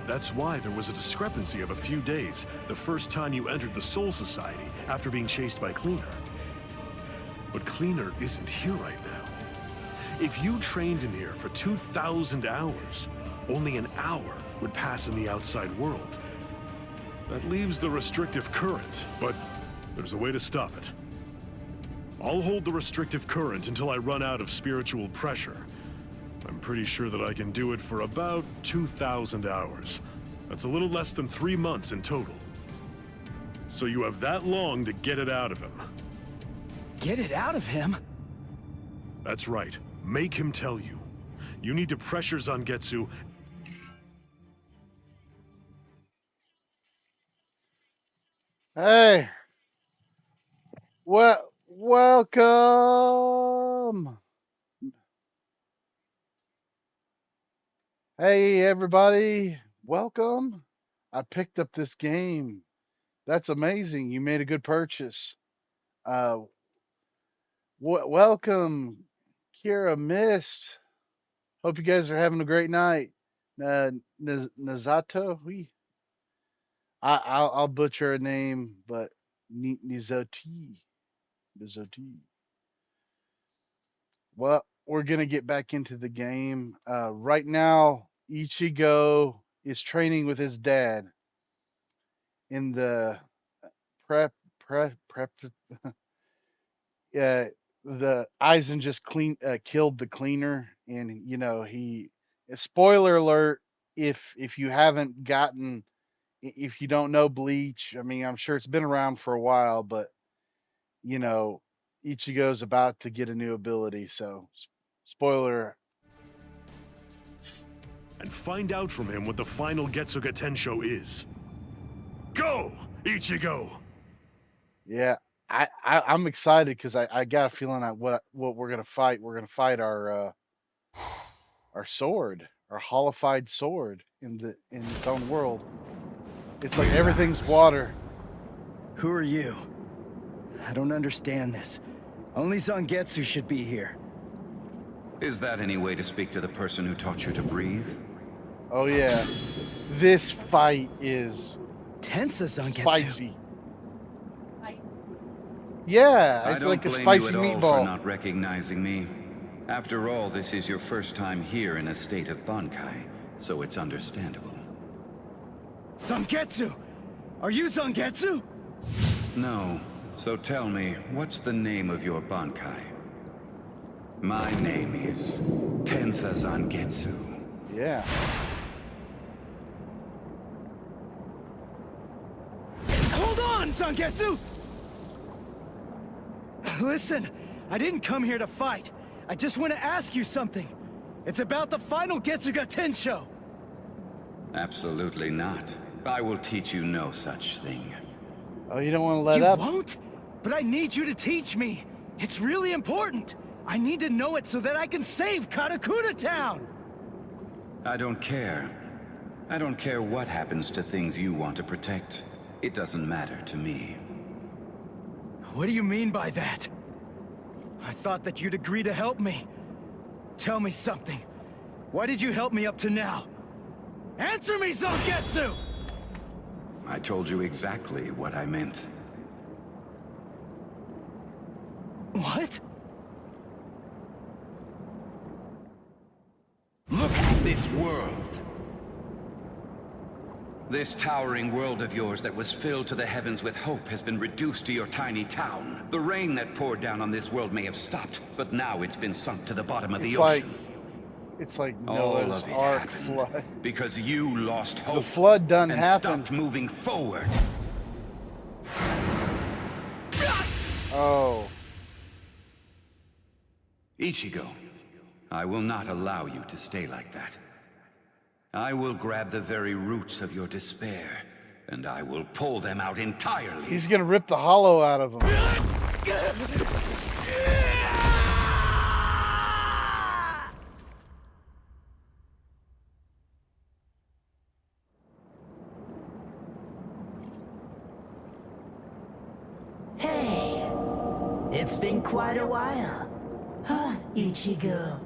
That's why there was a discrepancy of a few days the first time you entered the Soul Society after being chased by Cleaner. But Cleaner isn't here right now. If you trained in here for 2,000 hours, only an hour would pass in the outside world. That leaves the restrictive current, but there's a way to stop it. I'll hold the restrictive current until I run out of spiritual pressure. I'm pretty sure that I can do it for about 2,000 hours. That's a little less than 3 months in total. So you have that long to get it out of him. Get it out of him? That's right. Make him tell you. You need to pressure Zangetsu. Hey, welcome. Hey, everybody, welcome. I picked up this game. That's amazing. You made a good purchase. Welcome, Kira Mist. Hope you guys are having a great night. Nazato, I'll butcher a name, but Nizoti. Well, we're gonna get back into the game. Right now, Ichigo is training with his dad in the prep. The Aizen just killed the cleaner, and he. Spoiler alert! If you haven't gotten, if you don't know Bleach, I mean, I'm sure it's been around for a while, but Ichigo's about to get a new ability, so spoiler. And find out from him what the final Getsuga Tensho is. Go, Ichigo! Yeah, I'm excited because I got a feeling that what we're gonna fight. We're gonna fight our sword, our holified sword in its own world. It's like everything's water. Who are you? I don't understand this. Only Zangetsu should be here. Is that any way to speak to the person who taught you to breathe? Oh yeah, this fight is Tensa Zangetsu. spicy. Yeah, it's like a spicy I don't blame you at all meatball. for not recognizing me. After all, this is your first time here in a state of Bankai, so it's understandable. Zangetsu! Are you Zangetsu? No. So tell me, what's the name of your Bankai? My name is Tensa Zangetsu. Yeah. Hold on, Zangetsu! Listen, I didn't come here to fight. I just want to ask you something. It's about the final Getsuga Tensho. Absolutely not. I will teach you no such thing. Oh, you don't want to let You up? won't? But I need you to teach me. It's really important. I need to know it so that I can save Karakura Town. I don't care. I don't care what happens to things you want to protect. It doesn't matter to me. What do you mean by that? I thought that you'd agree to help me. Tell me something. Why did you help me up to now? Answer me, Zangetsu! I told you exactly what I meant. What? Look at this world. This towering world of yours that was filled to the heavens with hope has been reduced to your tiny town. The rain that poured down on this world may have stopped, but now it's been sunk to the bottom of the ocean. It's like All Noah's of it Ark happened flood. because you lost hope. The flood done and happened. stopped moving forward. Oh. Ichigo, I will not allow you to stay like that. I will grab the very roots of your despair, and I will pull them out entirely. He's gonna rip the hollow out of him. Hey, it's been quite a while. Huh, Ichigo?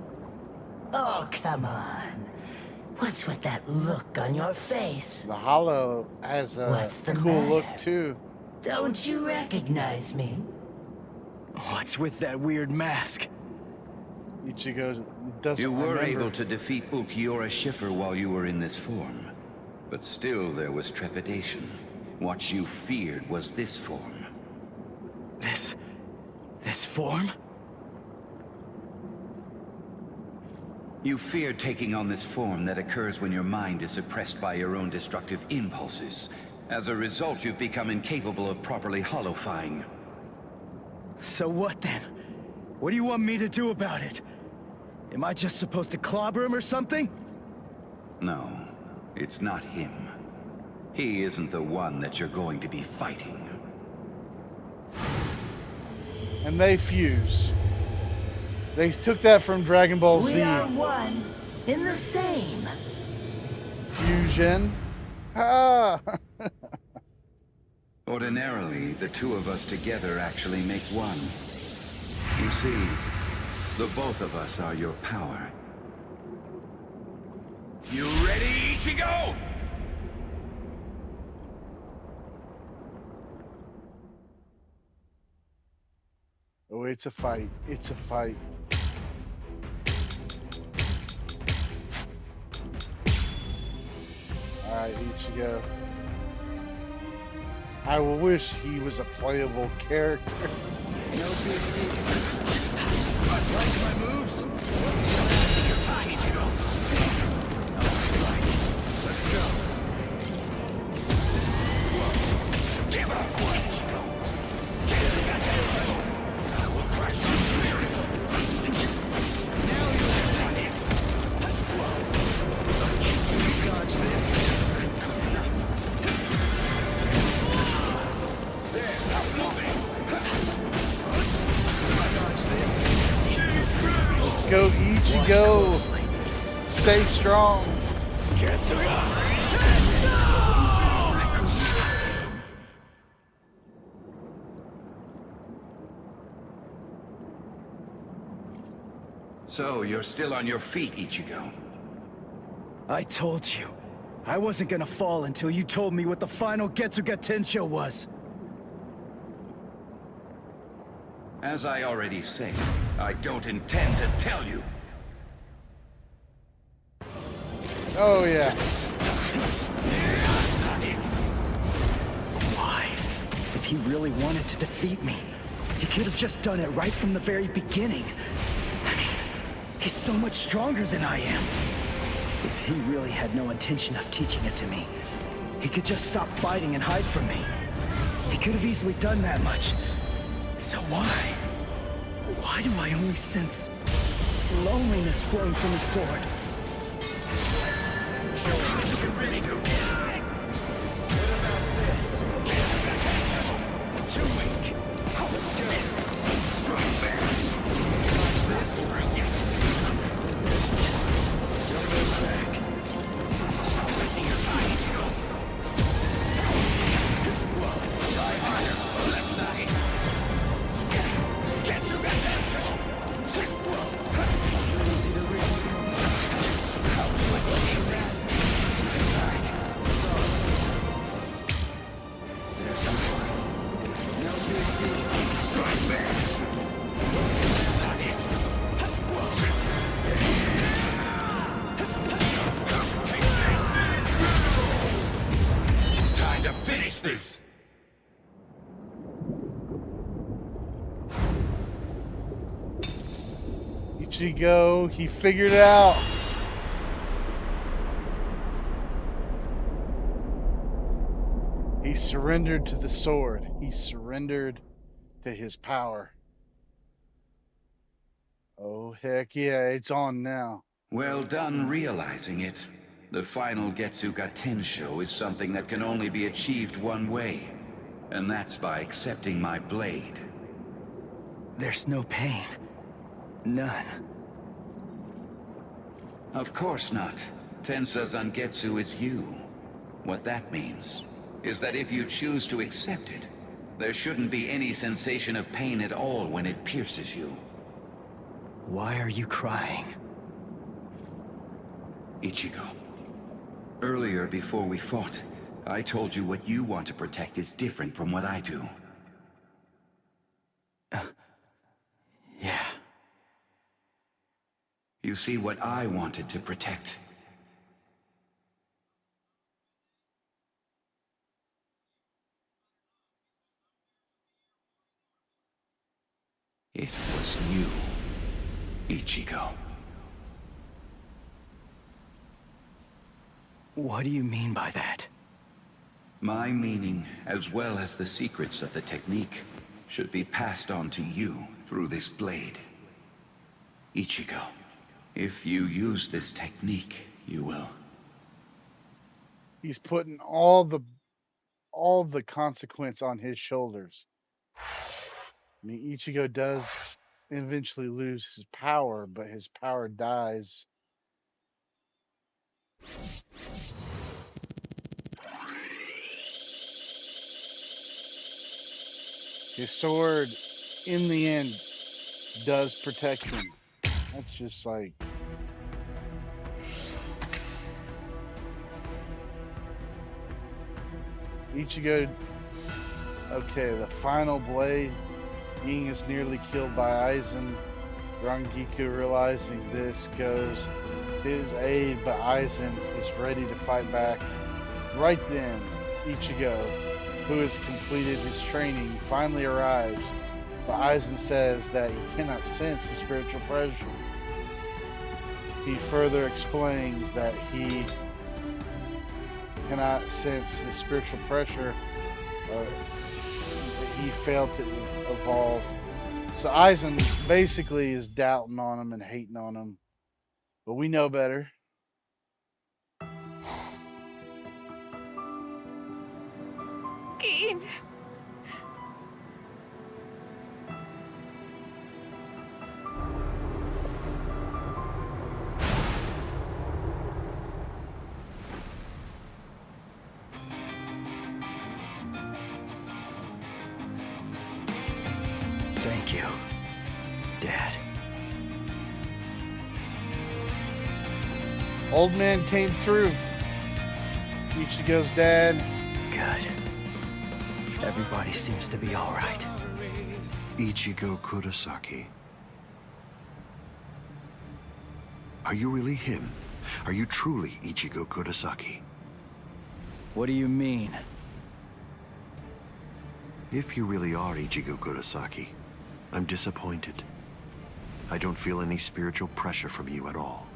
Oh, come on. What's with that look on your face? The hollow has a What's the cool look matter? too. Don't you recognize me? What's with that weird mask? Ichigo doesn't You were remember. able to defeat Ulquiorra Schiffer while you were in this form. But still there was trepidation. What you feared was this form. This form? You feared taking on this form that occurs when your mind is suppressed by your own destructive impulses. As a result, you've become incapable of properly holofying. So what then? What do you want me to do about it? Am I just supposed to clobber him or something? No, it's not him. He isn't the one that you're going to be fighting. And they fuse. They took that from Dragon Ball Z. We are one in the same. Fusion. Ah. Ordinarily, the two of us together actually make one. You see, the both of us are your power. You ready, Ichigo? Oh, it's a fight. It's a fight. Alright, Ichigo. I will wish he was a playable character. No big deal. Like my moves? What's the last of your time, Ichigo? I'll strike. Let's go. Give up, Ichigo. I will crush your spirit. Now you'll see it. Can you dodge this? Good enough. There, stop moving. Dodge this. Let's go, Ichigo. Stay strong. Get to So, you're still on your feet, Ichigo. I told you. I wasn't gonna fall until you told me what the final Getsuga Tensho was. As I already said, I don't intend to tell you. Oh, yeah. Why? If he really wanted to defeat me, he could have just done it right from the very beginning. I mean, he's so much stronger than I am. If he really had no intention of teaching it to me, he could just stop fighting and hide from me. He could have easily done that much. So why? Why do I only sense loneliness flowing from his sword? Show me what you can really do. What about this? Too weak. Let's go. Strike back. Dodge this. Don't look back. Stop wasting your time, Ichigo. Whoa. Try harder. That's not it. face this! Ichigo, he figured it out. He surrendered to the sword. He surrendered to his power. Oh, heck yeah, it's on now. Well done realizing it. The final Getsuga Tensho is something that can only be achieved one way, and that's by accepting my blade. There's no pain. None. Of course not. Tensa Zangetsu is you. What that means is that if you choose to accept it, there shouldn't be any sensation of pain at all when it pierces you. Why are you crying? Ichigo, earlier before we fought, I told you what you want to protect is different from what I do. Yeah. You see, what I wanted to protect, it was you, Ichigo. What do you mean by that? My meaning, as well as the secrets of the technique, should be passed on to you through this blade. Ichigo, if you use this technique, you will. He's putting all the consequence on his shoulders. I mean, Ichigo does eventually lose his power, but his power dies. His sword, in the end, does protect him. That's just like... Ichigo... Okay, the final blade. Ging is nearly killed by Aizen. Rangiku, realizing this, goes to his aid, but Aizen is ready to fight back. Right then, Ichigo, who has completed his training, finally arrives, but Aizen says that he cannot sense his spiritual pressure. He further explains that he cannot sense his spiritual pressure, he failed to evolve. So Aizen basically is doubting on him and hating on him, but we know better. Keen. Thank you, Dad. Old man came through. Ichigo's dad. Good. Everybody seems to be all right. Ichigo Kurosaki. Are you really him? Are you truly Ichigo Kurosaki? What do you mean? If you really are Ichigo Kurosaki, I'm disappointed. I don't feel any spiritual pressure from you at all.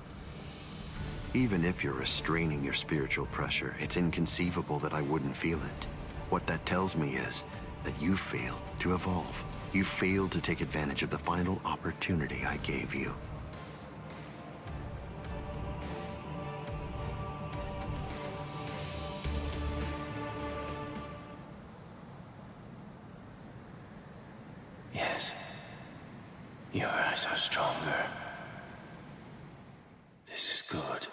Even if you're restraining your spiritual pressure, it's inconceivable that I wouldn't feel it. What that tells me is that you failed to evolve. You failed to take advantage of the final opportunity I gave you. Yes. Your eyes are stronger. This is good.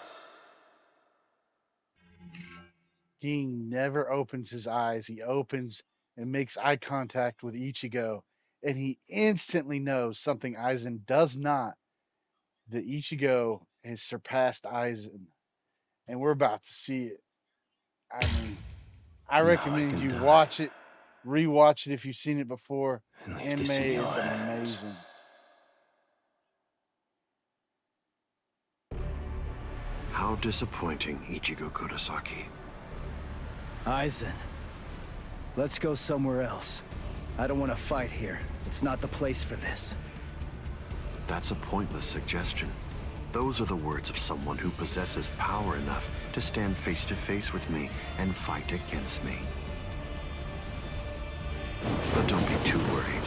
Ging never opens his eyes. He opens and makes eye contact with Ichigo, and he instantly knows something Aizen does not, that Ichigo has surpassed Aizen, and we're about to see it. I mean, I Now I recommend can you die. watch it, rewatch it if you've seen it before. And leave Anime this in your is hands. amazing. How disappointing, Ichigo Kurosaki. Aizen, Let's go somewhere else. I don't want to fight here. It's not the place for this. That's a pointless suggestion. Those are the words of someone who possesses power enough to stand face to face with me and fight against me. But don't be too worried.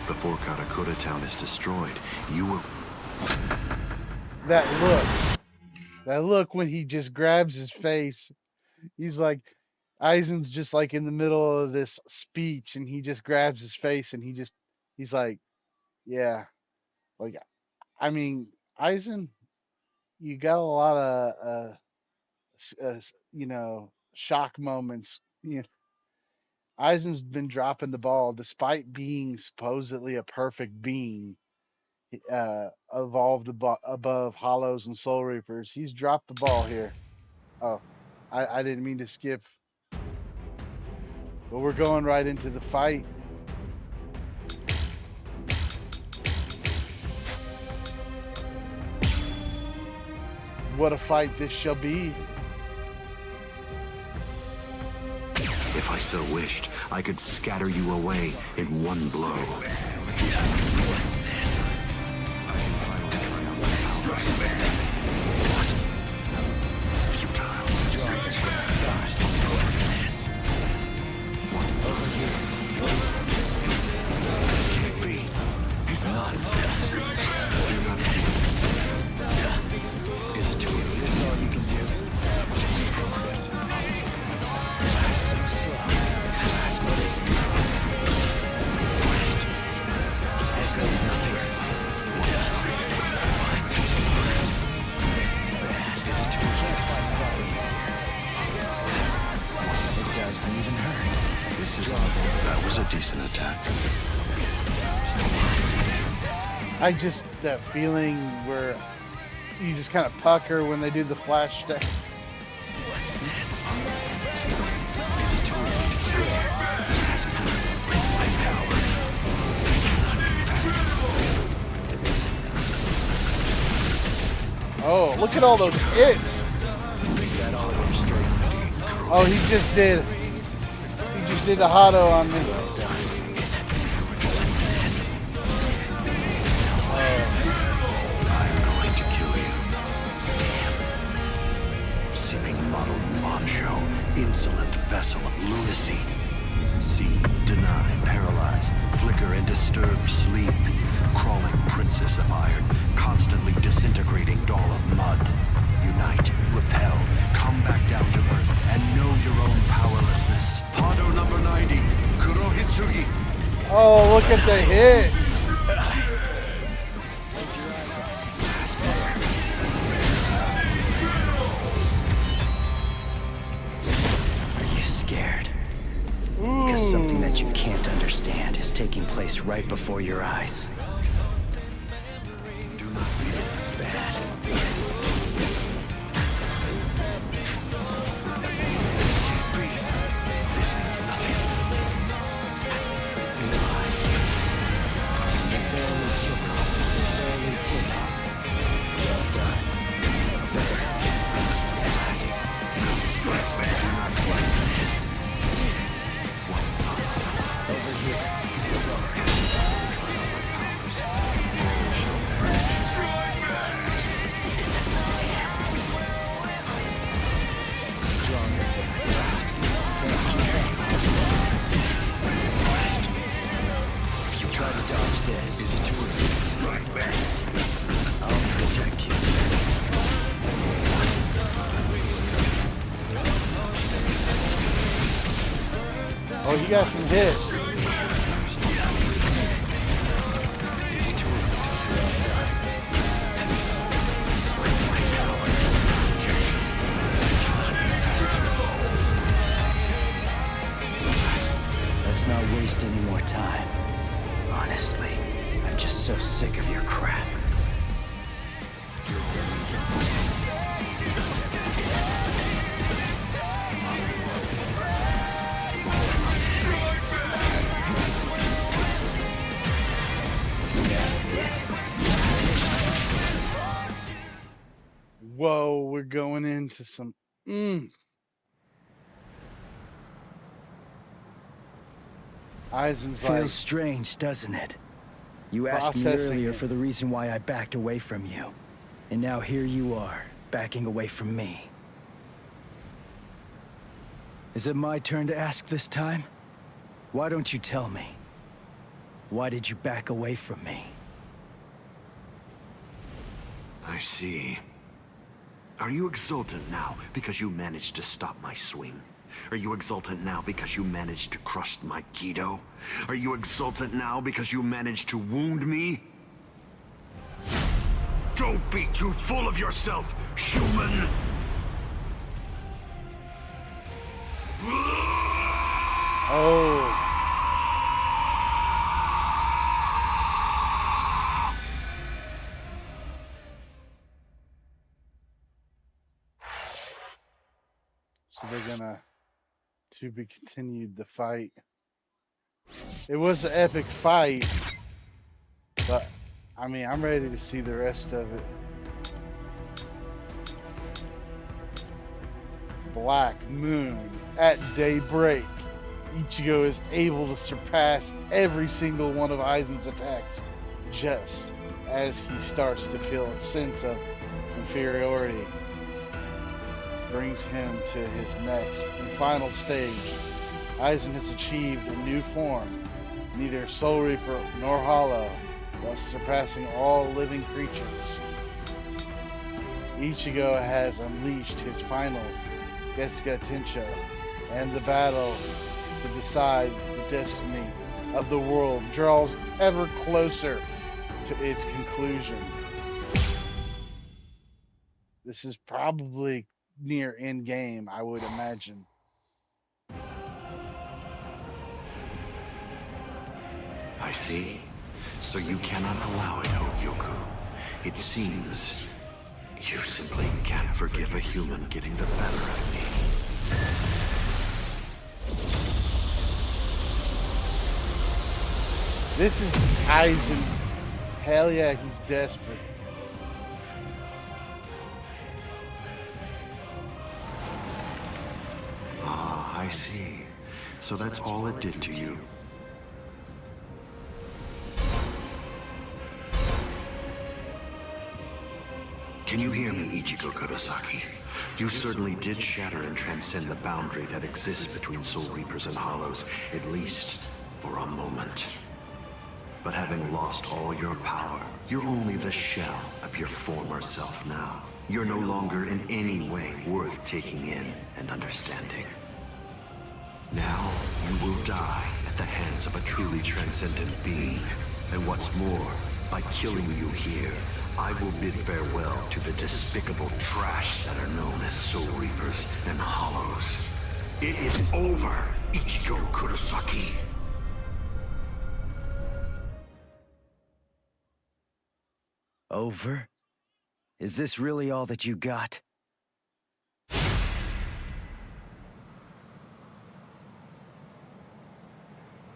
Before Karakura Town is destroyed, you will... That look when he just grabs his face. He's like, Aizen's just like in the middle of this speech and he just grabs his face and he's like, yeah, like, I mean, Aizen, you got a lot of, you know, shock moments. You know, Aizen's been dropping the ball despite being supposedly a perfect being, evolved above Hollows and Soul Reapers. He's dropped the ball here. Oh, I didn't mean to skip. But we're going right into the fight. What a fight this shall be. If I so wished, I could scatter you away in one blow. What's this? I can finally triumph now. What? Futile. What's this? This can't be. Nonsense. What's this? Is it too early? Is this all you can do? So slow. What is it? This means nothing. What? This is bad. Is it too Can't fight properly. It doesn't even hurt. This is awful. That was a decent attack. I just, that feeling where you just kind of pucker when they do the flash step. What's this? Is it too early to swear? Grasp with my power. Oh, look at all those hits. Is that all your strength? Oh, he just did a hotto on me. Well done. What's this? I'm going to kill you. Damn. Seeming muddled macho, insolent vessel of lunacy. See, deny, paralyze, flicker and disturb sleep. Crawling princess of iron, constantly disintegrating doll of mud. Unite, repel, come back down to earth, and know your own powerlessness. Hado number 90, Kurohitsugi. Oh, look at the hits. Are you scared? Ooh. Because something that you can't understand is taking place right before your eyes. Do not fear. This is bad. Yes. This can't be. This means nothing. Barely tickle. Barely tickle. Well done. Yes. What's this? What nonsense. Over here. Sorry. Stronger than last. Can't keep up. You try to dodge this. Is it too early to strike back? I'll protect you. Oh, he got some hits. Is it too early? Let's not waste any more time. Honestly, I'm just so sick of your crap. What's this? Is that it? Whoa, we're going into some. Aizen's Feels like strange, doesn't it? You asked me processing earlier it. for the reason why I backed away from you. And now here you are, backing away from me. Is it my turn to ask this time? Why don't you tell me? Why did you back away from me? I see. Are you exultant now because you managed to stop my swing? Are you exultant now because you managed to crush my Kido? Are you exultant now because you managed to wound me? Don't be too full of yourself, human! Oh. So they're gonna to be continued the fight. It was an epic fight, but I mean, I'm ready to see the rest of it. Black Moon at daybreak. Ichigo is able to surpass every single one of Aizen's attacks just as he starts to feel a sense of inferiority. Brings him to his next and final stage. Aizen has achieved a new form, neither Soul Reaper nor Hollow, thus surpassing all living creatures. Ichigo has unleashed his final Getsuga Tensho, and the battle to decide the destiny of the world draws ever closer to its conclusion. This is probably near end game, I would imagine. I see. So you cannot allow it, Hogyoku. It seems you simply can't forgive a human getting the better of me. This is Aizen. Hell yeah, he's desperate. Ah, I see. So that's all it did to you. Can you hear me, Ichigo Kurosaki? You certainly did shatter and transcend the boundary that exists between Soul Reapers and Hollows, at least for a moment. But having lost all your power, you're only the shell of your former self now. You're no longer in any way worth taking in and understanding. Now, you will die at the hands of a truly transcendent being. And what's more, by killing you here, I will bid farewell to the despicable trash that are known as Soul Reapers and Hollows. It is over, Ichigo Kurosaki. Over? Is this really all that you got?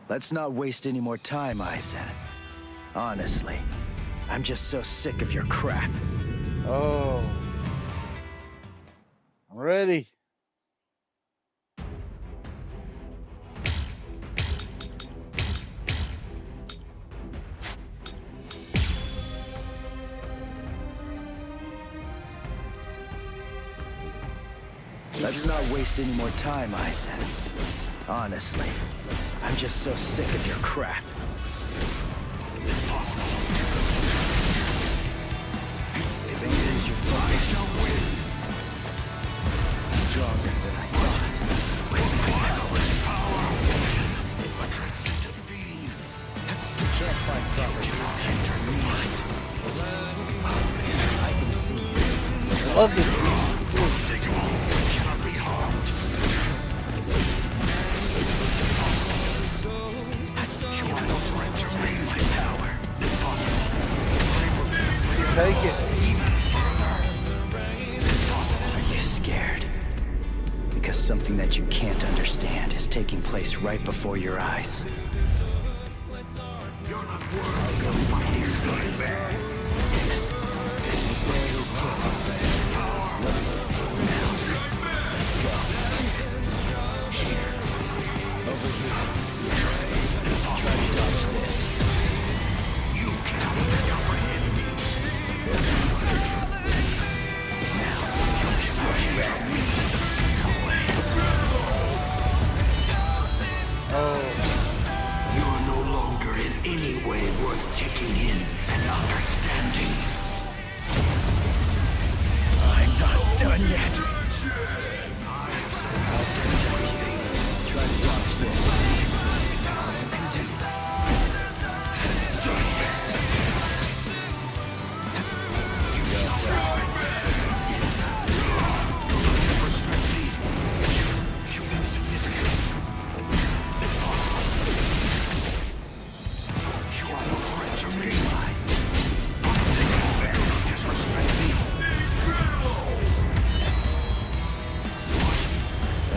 Let's not waste any more time, Aizen. Honestly, I'm just so sick of your crap. Oh. I'm ready. Let's not waste any more time, Aizen. Honestly, I'm just so sick of your crap. Impossible. It begins your fight. Stronger than I thought. Power. A transcendent being. You can't fight properly. What? I can see you. Love this. Cannot be harmed. You are no threat to me. My power. Impossible. Take it. Even further. Impossible. Are you scared? Because something that you can't understand is taking place right before your eyes. You're not worthy of fighting Skybear. This is where you'll take it. What is it? Now. Let's go. Here. Over here. Yes.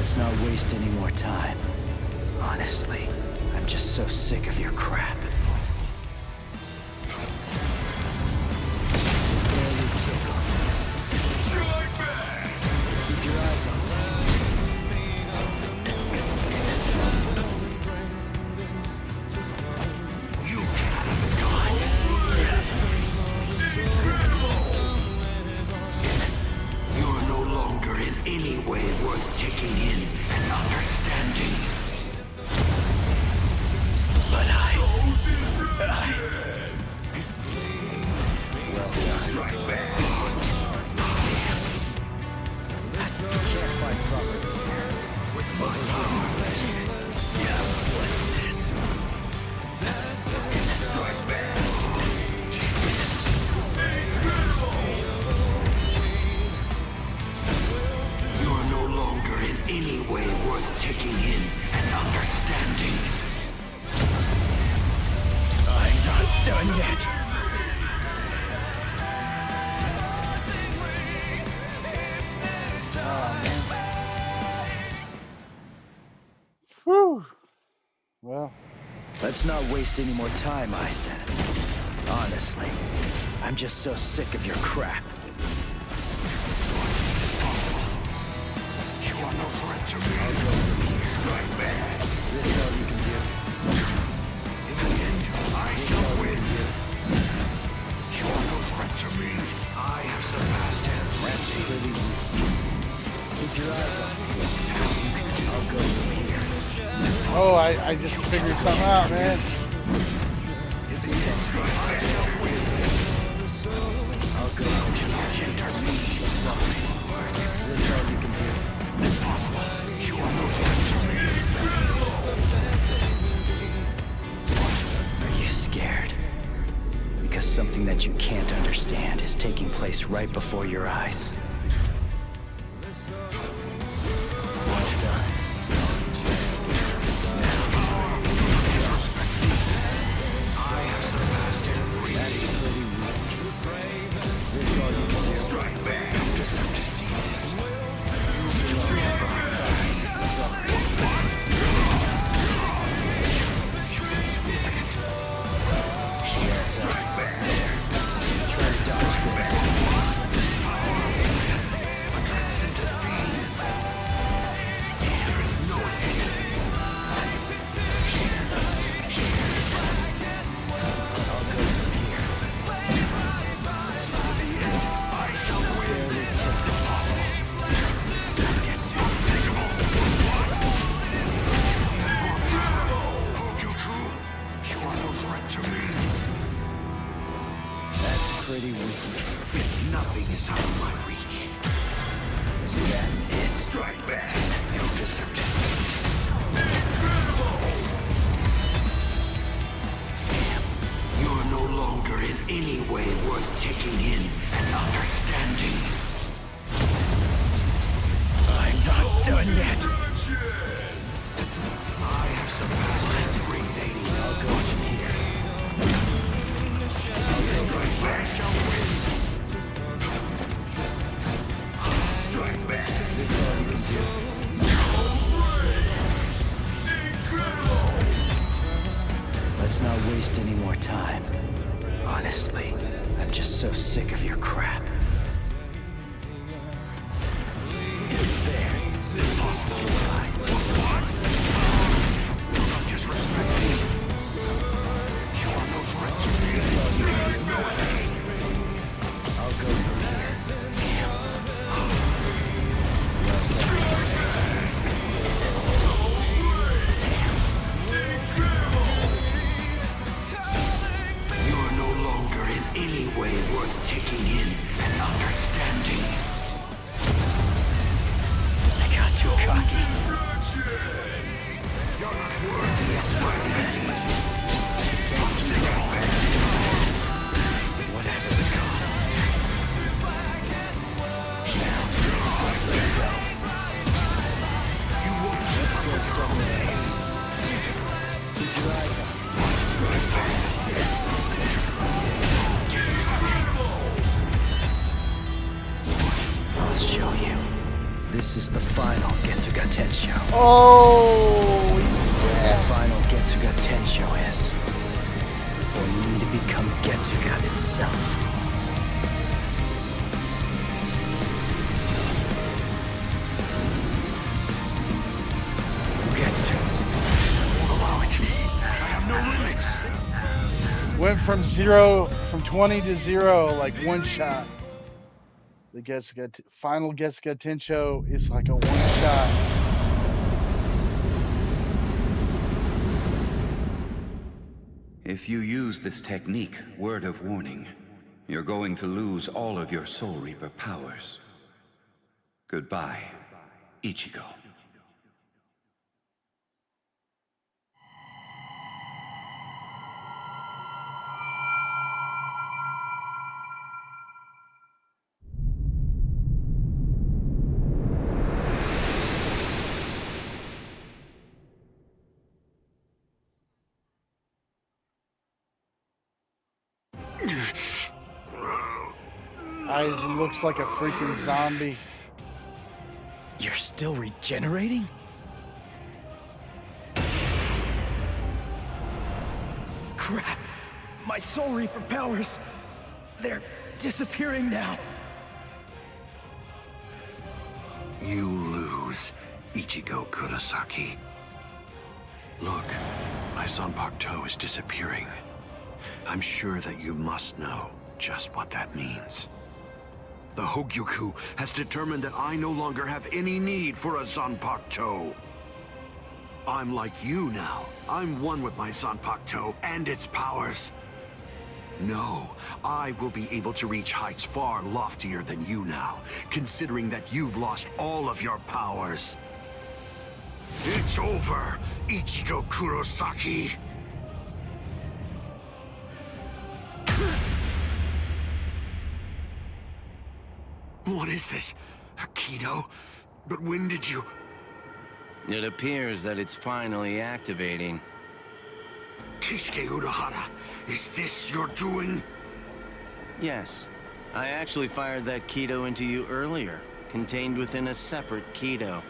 Let's not waste any more time. Honestly, I'm just so sick of your crap. Barely tickle. Strike back! Keep your eyes on me. You cannot. You're no longer in any way worth taking in and understanding. But well done. Strike back. Damn. I can't fight properly here. With my powers. Yeah, what's this? Strike back. You are no longer in any way worth taking in and understanding. I'm not done yet. Whew. Well, Let's not waste any more time, Eisen. Honestly, I'm just so sick of your crap. You are no threat to me. I'll go from here. Strike back. Is this all you can do? In the end, I shall win. You are no threat to me. I have surpassed him. That's pretty weak. Keep your eyes on me. I'll go from here. oh, I just figured something out, man. In the end, I shall win. I'll go from here. Sorry. Is this all you can do? Impossible. You are no threat to me. Are you scared? Because something that you can't understand is taking place right before your eyes. Well done. I have surpassed every. That's pretty weak. Is this all you can do? Strike back. You deserve to see this. Sorry. Insignificant. Strike back. Try to dodge this. A transcendent being. There is no escape. I'll go from here. In the end, I shall win. Barely tickle. Impossible. Zangetsu. Hokyuku, you are no threat to me. That's pretty weak. Nothing is out of my reach. Is that it? Strike back. You deserve to see this. Damn. You are no longer in any way worth taking in and understanding. I'm not done yet. I have surpassed everything. I'll go from here. Strike back. Shall win. Strike back. Is this all you can do? Let's not waste any more time. Honestly, I'm just so sick of your crap. Impossible. What? Do not disrespect me. You are no threat to me. There is no escape. I'll go from here. You are no longer in any way worth taking in and understanding. I got too cocky. You're not worthy of my vengeance. Whatever the cost. Now, let's go. You won't. Let's go somewhere else. Keep your eyes on me. Yes. I'll show you. This is the final Getsuga Tensho. Oh, The yeah. final Getsuga Tensho is for me to become Getsuga itself. Getsu. I won't allow it. I have no limits. Went from 20 to 0, like one shot. The final Getsuga Tensho is like a one shot. If you use this technique, word of warning, you're going to lose all of your Soul Reaper powers. Goodbye, Ichigo. Aizen looks like a freaking zombie. You're still regenerating? Crap! My Soul Reaper powers, they're disappearing now. You lose, Ichigo Kurosaki. Look, my Zanpakuto is disappearing. I'm sure that you must know just what that means. The Hogyoku has determined that I no longer have any need for a Zanpakuto. I'm like you now. I'm one with my Zanpakuto and its powers. No, I will be able to reach heights far loftier than you now, considering that you've lost all of your powers. It's over, Ichigo Kurosaki. What is this? A Kido? But when did you... It appears that it's finally activating. Kisuke Urahara, is this your doing? Yes. I actually fired that Kido into you earlier, contained within a separate Kido.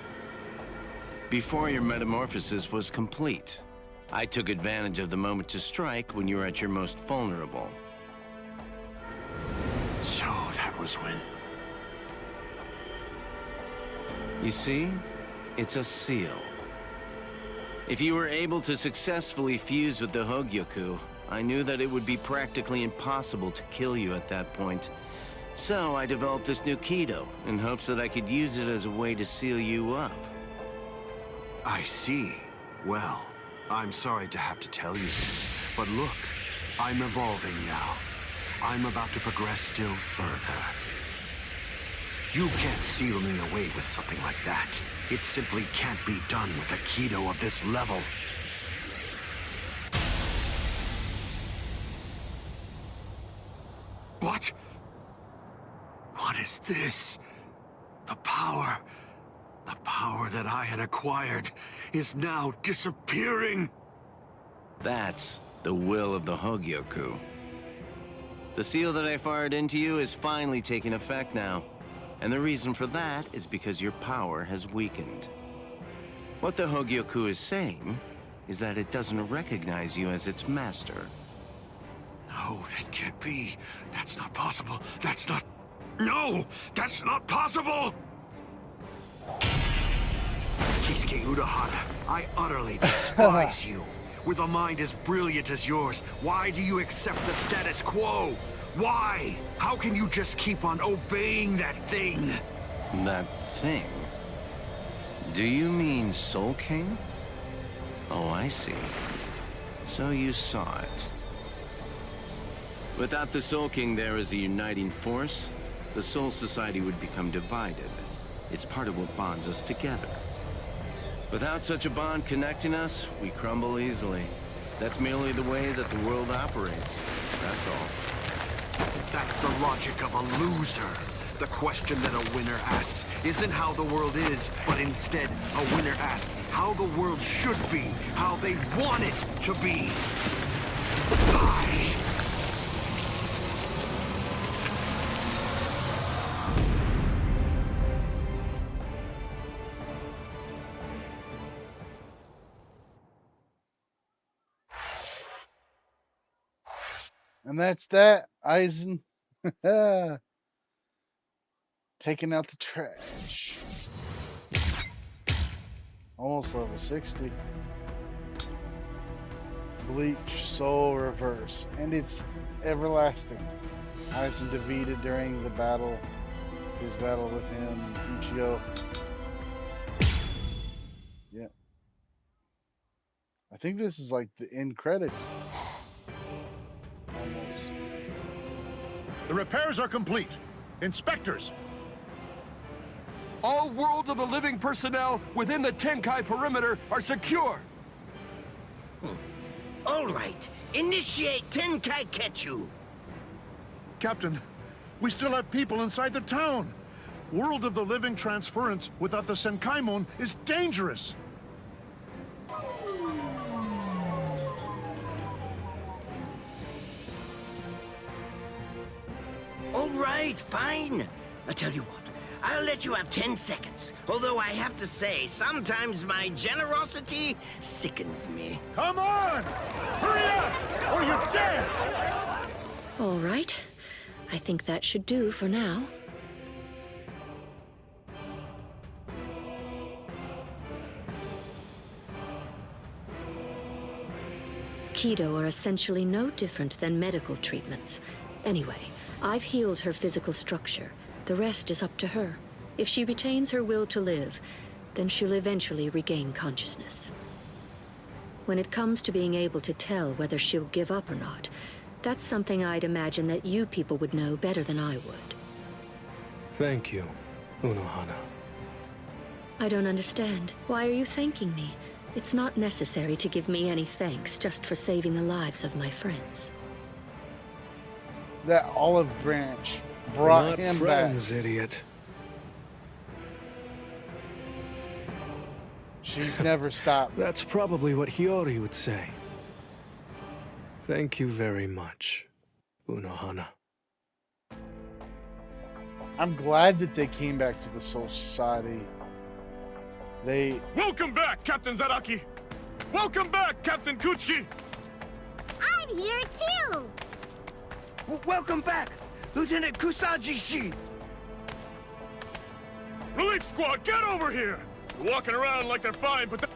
Before your metamorphosis was complete, I took advantage of the moment to strike when you were at your most vulnerable. So that was when... You see? It's a seal. If you were able to successfully fuse with the Hogyoku, I knew that it would be practically impossible to kill you at that point. So I developed this new Kido, in hopes that I could use it as a way to seal you up. I see. Well, I'm sorry to have to tell you this, but look, I'm evolving now. I'm about to progress still further. You can't seal me away with something like that. It simply can't be done with a Kido of this level. What? What is this? The power that I had acquired is now disappearing. That's the will of the Hogyoku. The seal that I fired into you is finally taking effect now. And the reason for that is because your power has weakened. What the Hogyoku is saying is that it doesn't recognize you as its master. No, that can't be. That's not possible. That's not... No! That's not possible! Kisuke Urahara, I utterly despise you. With a mind as brilliant as yours, why do you accept the status quo? Why? How can you just keep on obeying that thing? That thing? Do you mean Soul King? Oh, I see. So you saw it. Without the Soul King there as a uniting force, the Soul Society would become divided. It's part of what bonds us together. Without such a bond connecting us, we crumble easily. That's merely the way that the world operates. That's all. That's the logic of a loser. The question that a winner asks isn't how the world is, but instead, a winner asks how the world should be, how they want it to be. And that's that, Eisen. Taking out the trash. Almost level 60. Bleach Soul Reverse. And it's everlasting. Eisen defeated during the battle. His battle with him, Ichigo. Yeah. I think this is like the end credits. Almost. The repairs are complete. Inspectors, All World of the Living personnel within the Tenkai perimeter are secure. All right, initiate Tenkai Ketchu. Captain, we still have people inside the town. World of the Living transference without the Senkaimon is dangerous. All right, fine. I tell you what, I'll let you have 10 seconds. Although I have to say, sometimes my generosity sickens me. Come on! Hurry up, or you're dead! All right. I think that should do for now. Kido are essentially no different than medical treatments. Anyway, I've healed her physical structure. The rest is up to her. If she retains her will to live, then she'll eventually regain consciousness. When it comes to being able to tell whether she'll give up or not, that's something I'd imagine that you people would know better than I would. Thank you, Unohana. I don't understand. Why are you thanking me? It's not necessary to give me any thanks just for saving the lives of my friends. That olive branch We're brought not him friends, back. idiot. She's never stopped. That's probably what Hiyori would say. Thank you very much, Unohana. I'm glad that they came back to the Soul Society. They... Welcome back, Captain Zaraki! Welcome back, Captain Kuchiki! I'm here too! Welcome back, Lieutenant Kusaji-shi! Relief squad, get over here! You're walking around like they're fine, but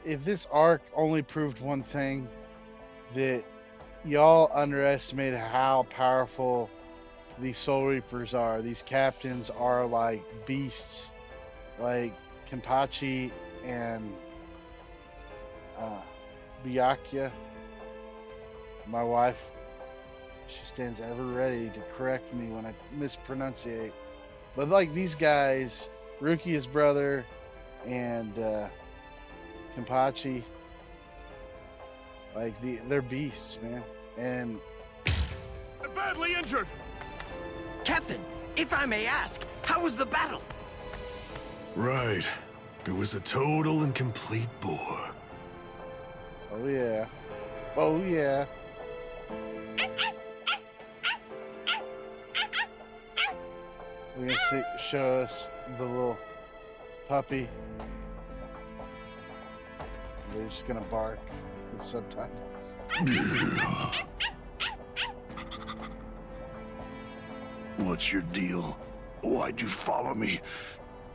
If this arc only proved one thing, that y'all underestimated how powerful these Soul Reapers are. These captains are like beasts, like Kenpachi and Byakuya. My wife, she stands ever ready to correct me when I mispronunciate. But like these guys, Rukia's brother and Kenpachi, like they're beasts, man. And they're badly injured! Captain, if I may ask, how was the battle? Right. It was a total and complete bore. oh yeah. Oh yeah. We're gonna show us the little puppy. They're just gonna bark with subtitles. What's your deal? Why'd you follow me?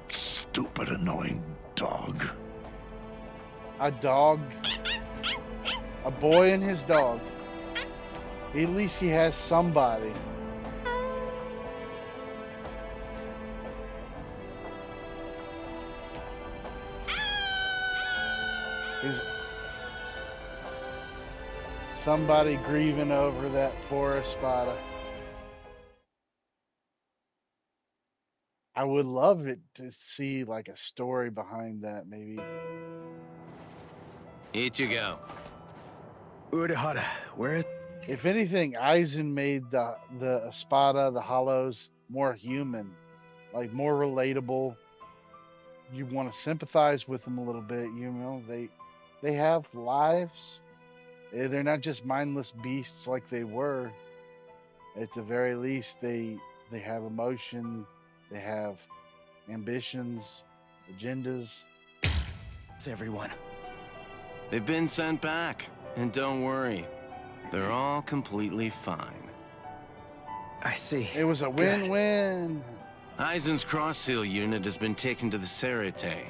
Stupid, annoying dog. A dog. A boy and his dog. At least he has somebody. Is somebody grieving over that poor Espada. I would love it to see like a story behind that, maybe. Ichigo. Urahara, where is... If anything, Aizen made the Espada, the Hollows, more human, like more relatable. You want to sympathize with them a little bit, you know. They have lives. They're not just mindless beasts like they were. At the very least, they have emotion. They have ambitions, agendas. It's everyone. They've been sent back. And don't worry, They're all completely fine. I see. It was a Good. win-win. Aizen's cross-seal unit has been taken to the Serite.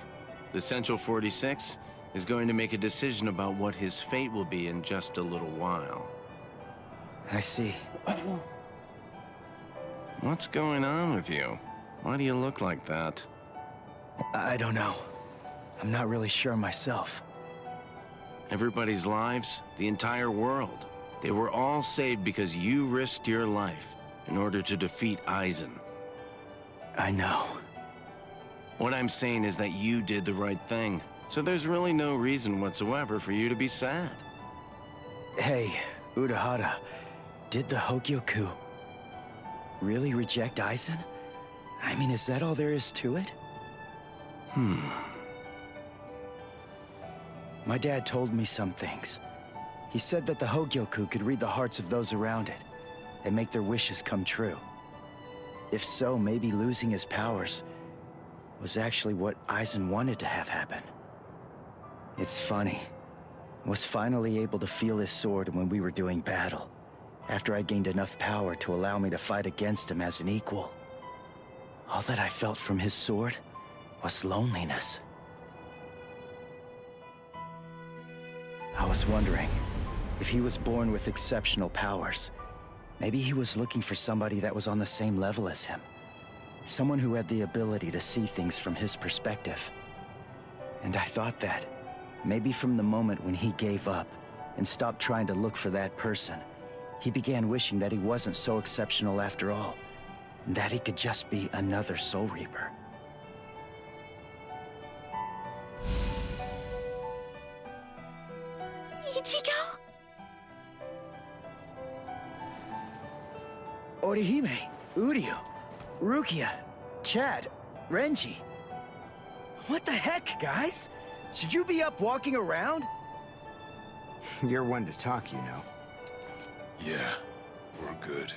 The Central 46 is going to make a decision about what his fate will be in just a little while. I see. What's going on with you? Why do you look like that? I don't know. I'm not really sure myself. Everybody's lives, the entire world, they were all saved because you risked your life in order to defeat Aizen. I know. What I'm saying is that you did the right thing, so there's really no reason whatsoever for you to be sad. Hey, Urahara, did the Hogyoku really reject Aizen? I mean, is that all there is to it? My dad told me some things. He said that the Hogyoku could read the hearts of those around it and make their wishes come true. If so, maybe losing his powers was actually what Aizen wanted to have happen. It's funny. I was finally able to feel his sword when we were doing battle, after I gained enough power to allow me to fight against him as an equal. All that I felt from his sword was loneliness. I was wondering, if he was born with exceptional powers, maybe he was looking for somebody that was on the same level as him. Someone who had the ability to see things from his perspective. And I thought that, maybe from the moment when he gave up and stopped trying to look for that person, he began wishing that he wasn't so exceptional after all, and that he could just be another Soul Reaper. Ichigo? Orihime, Uryu, Rukia, Chad, Renji. What the heck, guys? Should you be up walking around? You're one to talk, you know. Yeah, we're good.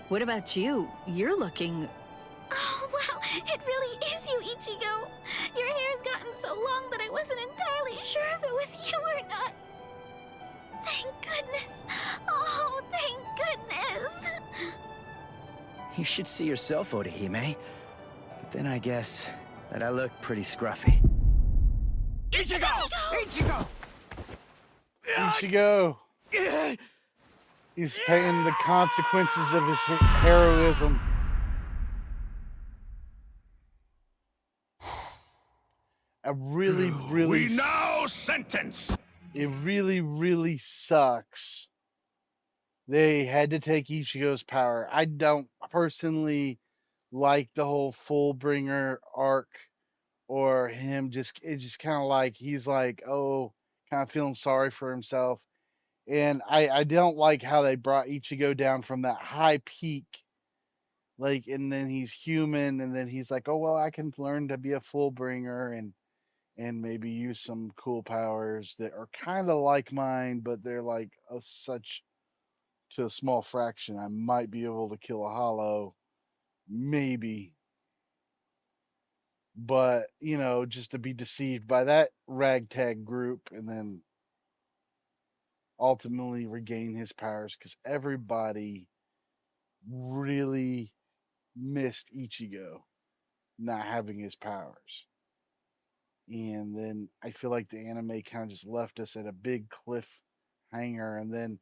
What about you? You're looking... Oh, wow, it really is you, Ichigo. Your hair's gotten so long that I wasn't entirely sure if it was you or not. Thank goodness. Oh, thank goodness. You should see yourself, Orihime. But then I guess that I look pretty scruffy. Ichigo! Ichigo! Ichigo. He's paying the consequences of his heroism. I really, We now sentence. It really, really sucks. They had to take Ichigo's power. I don't personally like the whole Fullbringer arc, or him it's just kind of like he's like, oh, kind of feeling sorry for himself. And I don't like how they brought Ichigo down from that high peak, like, and then he's human, and then he's like, oh well, I can learn to be a Fullbringer and maybe use some cool powers that are kind of like mine, but they're like such to a small fraction. I might be able to kill a hollow, maybe, but just to be deceived by that ragtag group and then ultimately regain his powers, because everybody really missed Ichigo not having his powers. And then I feel like the anime kind of just left us at a big cliffhanger. And then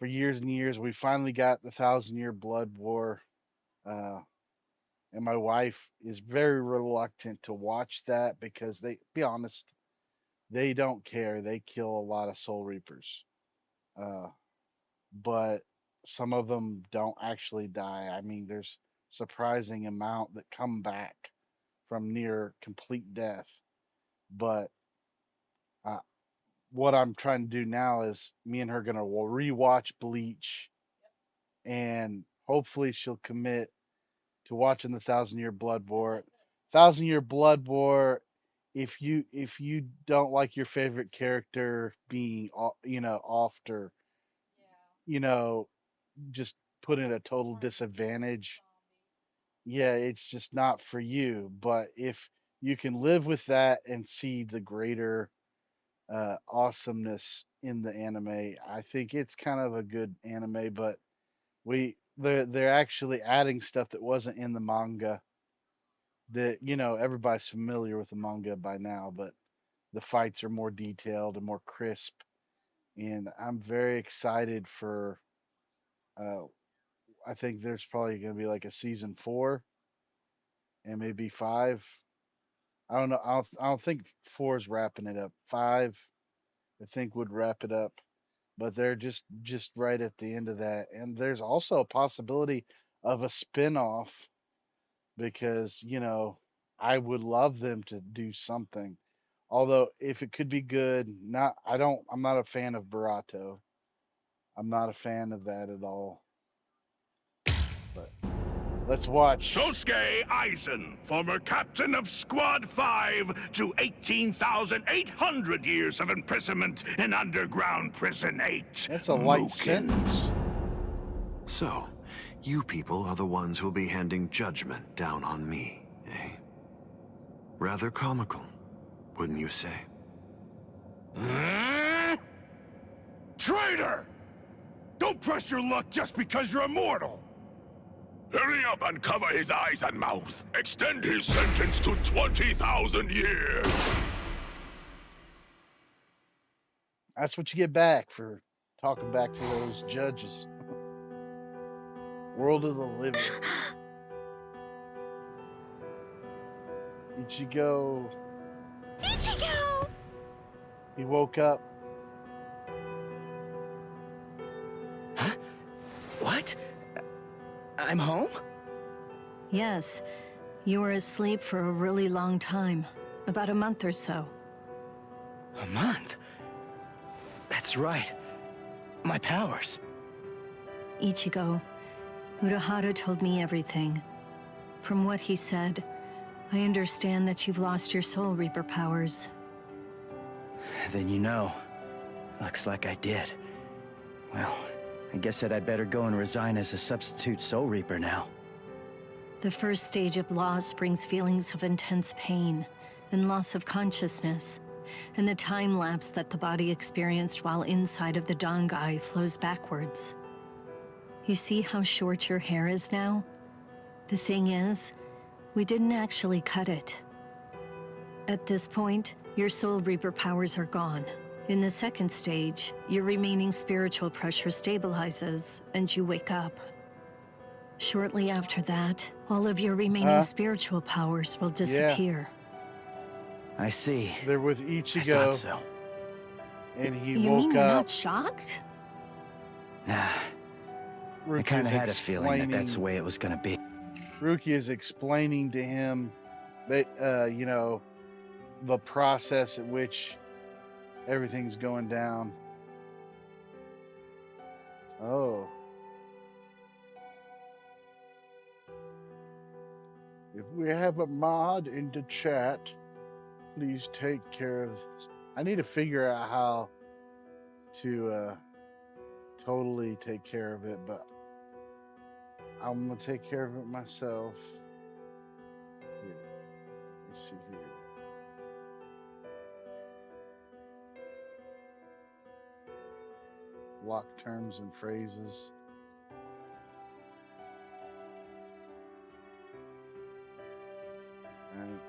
for years and years, we finally got the Thousand-Year Blood War. Uh, and my wife is very reluctant to watch that because be honest, they don't care. They kill a lot of Soul Reapers. Uh, but some of them don't actually die. I mean, there's surprising amount that come back from near complete death. But uh, what I'm trying to do now is me and her gonna rewatch Bleach, and hopefully she'll commit to watching the Thousand-Year Blood War. Thousand-Year Blood War. If you don't like your favorite character being offed, or you know just put in a total disadvantage, yeah, it's just not for you. But if you can live with that and see the greater awesomeness in the anime. I think it's kind of a good anime, but they're actually adding stuff that wasn't in the manga. That everybody's familiar with the manga by now, but the fights are more detailed and more crisp. And I'm very excited for. Uh, I think there's probably going to be like a season 4 and maybe 5. I don't know. I don't think 4 is wrapping it up. 5, I think, would wrap it up, but they're just right at the end of that. And there's also a possibility of a spin-off because, I would love them to do something. Although if it could be good, I'm not a fan of Barato. I'm not a fan of that at all. But let's watch. Sosuke Aizen, former captain of Squad 5 to 18,800 years of imprisonment in underground prison 8. That's a light Mukin. sentence. So, you people are the ones who'll be handing judgment down on me, eh? Rather comical, wouldn't you say? Traitor! Don't press your luck just because you're immortal! Hurry up and cover his eyes and mouth. Extend his sentence to 20,000 years. That's what you get back for talking back to those judges. World of the living. Ichigo. Ichigo! He woke up. Huh? What? I'm home? Yes. You were asleep for a really long time. About a month or so. A month? That's right. My powers. Ichigo, Urahara told me everything. From what he said, I understand that you've lost your Soul Reaper powers. Then you know. Looks like I did. Well, I guess that I'd better go and resign as a substitute Soul Reaper now. The first stage of loss brings feelings of intense pain and loss of consciousness, and the time lapse that the body experienced while inside of the Dangai flows backwards. You see how short your hair is now? The thing is, we didn't actually cut it. At this point, your Soul Reaper powers are gone. In the second stage, your remaining spiritual pressure stabilizes, and you wake up. Shortly after that, all of your remaining spiritual powers will disappear. Yeah. I see. They're with Ichigo. I thought so. And he you woke mean up. You're not shocked? Nah. I kind of had a feeling that that's the way it was gonna be. Ruki is explaining to him that, the process at which everything's going down. Oh. If we have a mod in the chat, please take care of this. I need to figure out how to totally take care of it, but I'm going to take care of it myself. Here. Let's see here. Block terms and phrases. Right.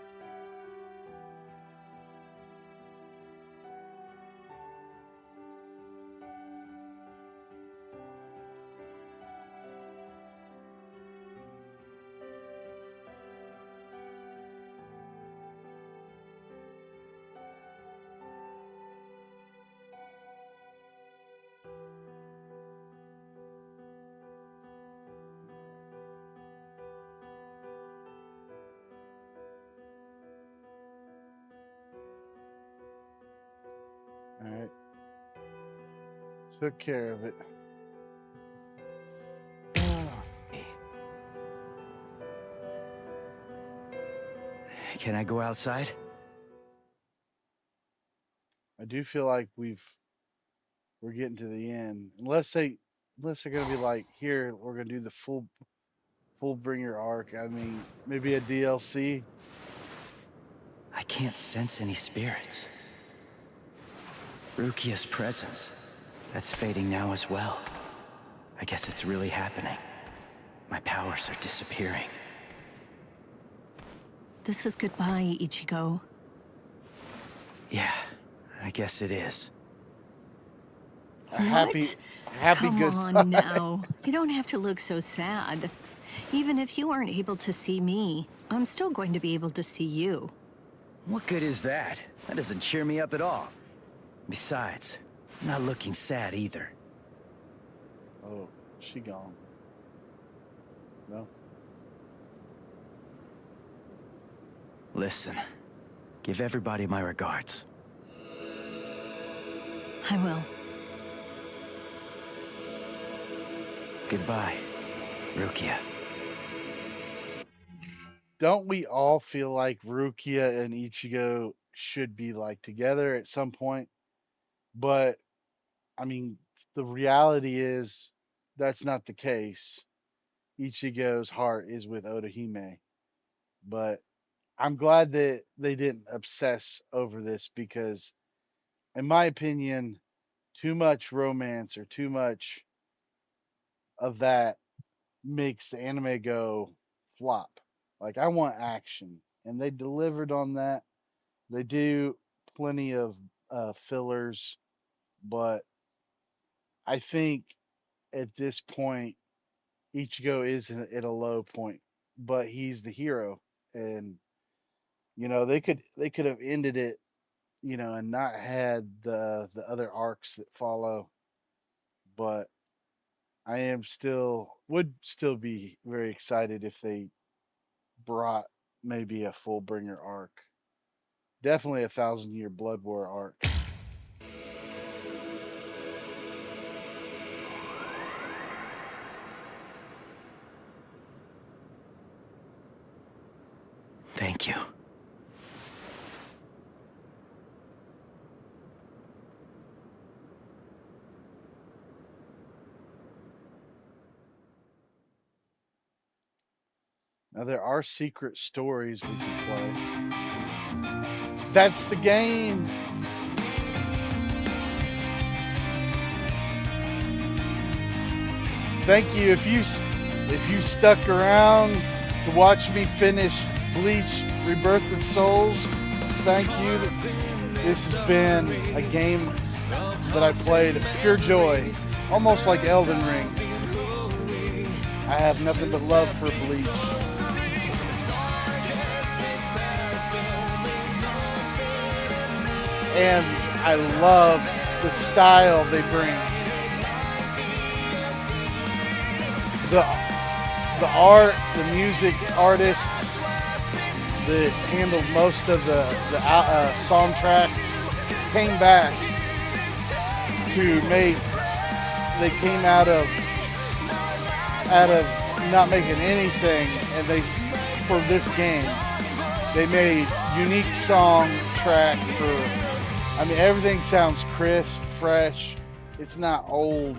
All right. Took care of it. Can I go outside? I do feel like we're getting to the end. Unless they're gonna be like, here, we're gonna do the full bringer arc. I mean, maybe a DLC. I can't sense any spirits. Rukia's presence. That's fading now as well. I guess it's really happening. My powers are disappearing. This is goodbye, Ichigo. Yeah, I guess it is. Happy Come goodbye. on now. You don't have to look so sad. Even if you aren't able to see me, I'm still going to be able to see you. What good is that? That doesn't cheer me up at all. Besides, I'm not looking sad either. Oh, she gone. No? Listen, give everybody my regards. I will. Goodbye, Rukia. Don't we all feel like Rukia and Ichigo should be like together at some point? But I mean, the reality is that's not the case. Ichigo's heart is with Otohime. But I'm glad that they didn't obsess over this because, in my opinion, too much romance or too much of that makes the anime go flop. Like, I want action, and they delivered on that. They do plenty of fillers, but I think at this point, Ichigo is at a low point, but he's the hero, and they could have ended it, and not had the other arcs that follow. But I would still be very excited if they brought maybe a full bringer arc. Definitely a 1,000-year blood war arc. Thank you. Now there are secret stories we can play. That's the game. Thank you if you stuck around to watch me finish Bleach Rebirth of Souls. Thank you. This has been a game that I played pure joy, almost like Elden Ring. I have nothing but love for Bleach. And I love the style they bring. The art, the music artists that handled most of the song tracks came back to make. They came out of not making anything, and for this game they made unique song track for. I mean, everything sounds crisp, fresh. It's not old.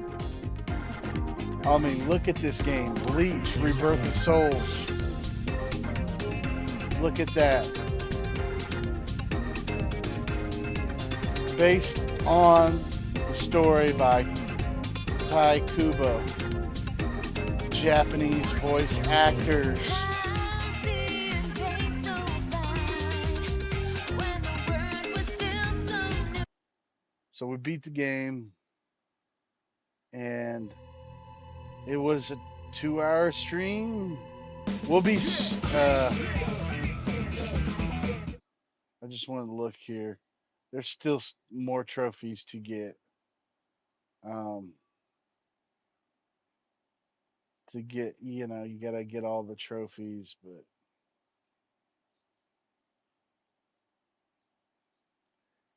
I mean, look at this game. Bleach, Rebirth of Souls. Look at that. Based on the story by Tai Kubo. Japanese voice actors. So we beat the game, and it was a 2-hour stream. We'll be. I just wanted to look here. There's still more trophies to get. You gotta get all the trophies, but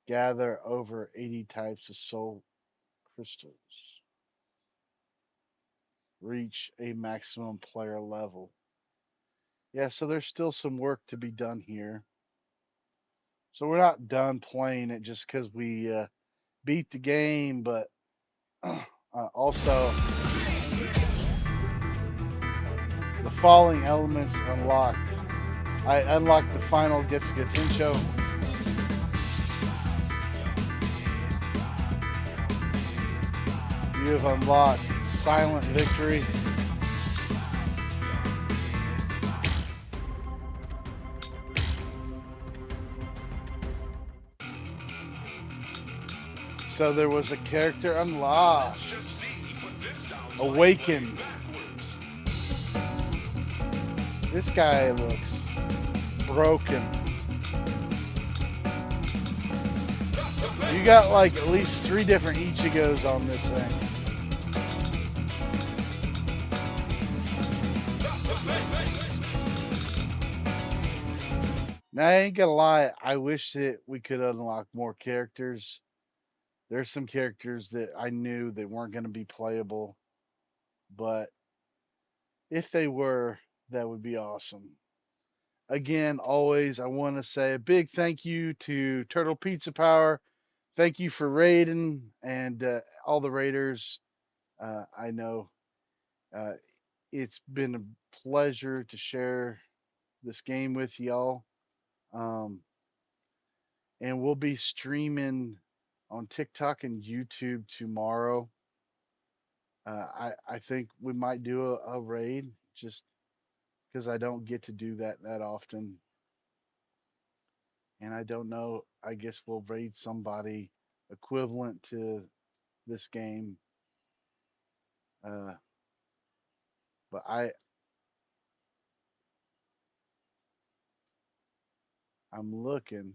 gather over 80 types of soul crystals. Reach a maximum player level. Yeah, so there's still some work to be done here. So we're not done playing it just because we beat the game, but also the falling elements unlocked. I unlocked the final Getsuga Tensho. You have unlocked Silent Victory. So there was a character unlocked. Awakened. This guy looks broken. You got like at least 3 different Ichigos on this thing. Now, I ain't gonna lie, I wish that we could unlock more characters. There's some characters that I knew that weren't gonna be playable, but if they were, that would be awesome. Again, always, I want to say a big thank you to Turtle Pizza Power. Thank you for raiding and all the raiders. I know uh, it's been a pleasure to share this game with y'all. Um, and we'll be streaming on TikTok and YouTube tomorrow. I think we might do a raid just because I don't get to do that often. And I don't know. I guess we'll raid somebody equivalent to this game. Uh, but I'm looking,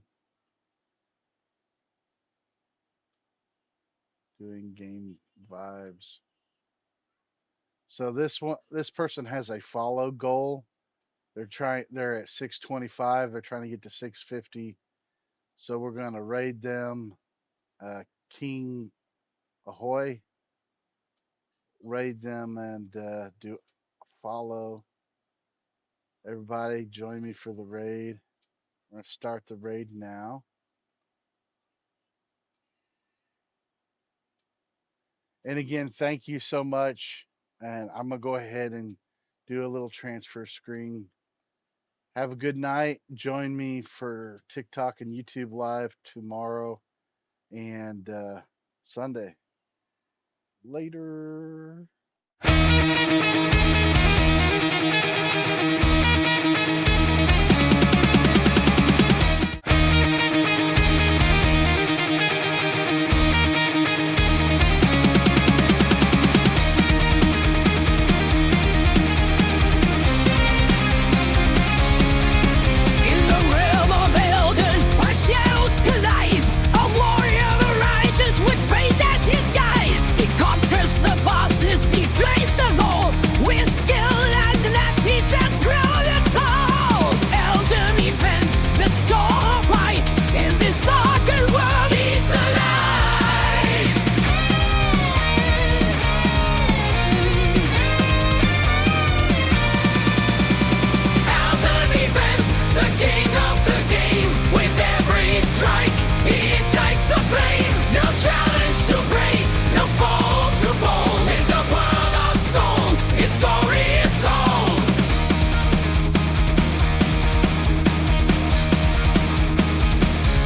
doing game vibes. So this person has a follow goal. They're at 625. They're trying to get to 650. So we're gonna raid them. King Ahoy, raid them and do follow. Everybody join me for the raid. We're gonna start the raid now. And again, thank you so much. And I'm gonna go ahead and do a little transfer screen. Have a good night. Join me for TikTok and YouTube live tomorrow and Sunday. Later.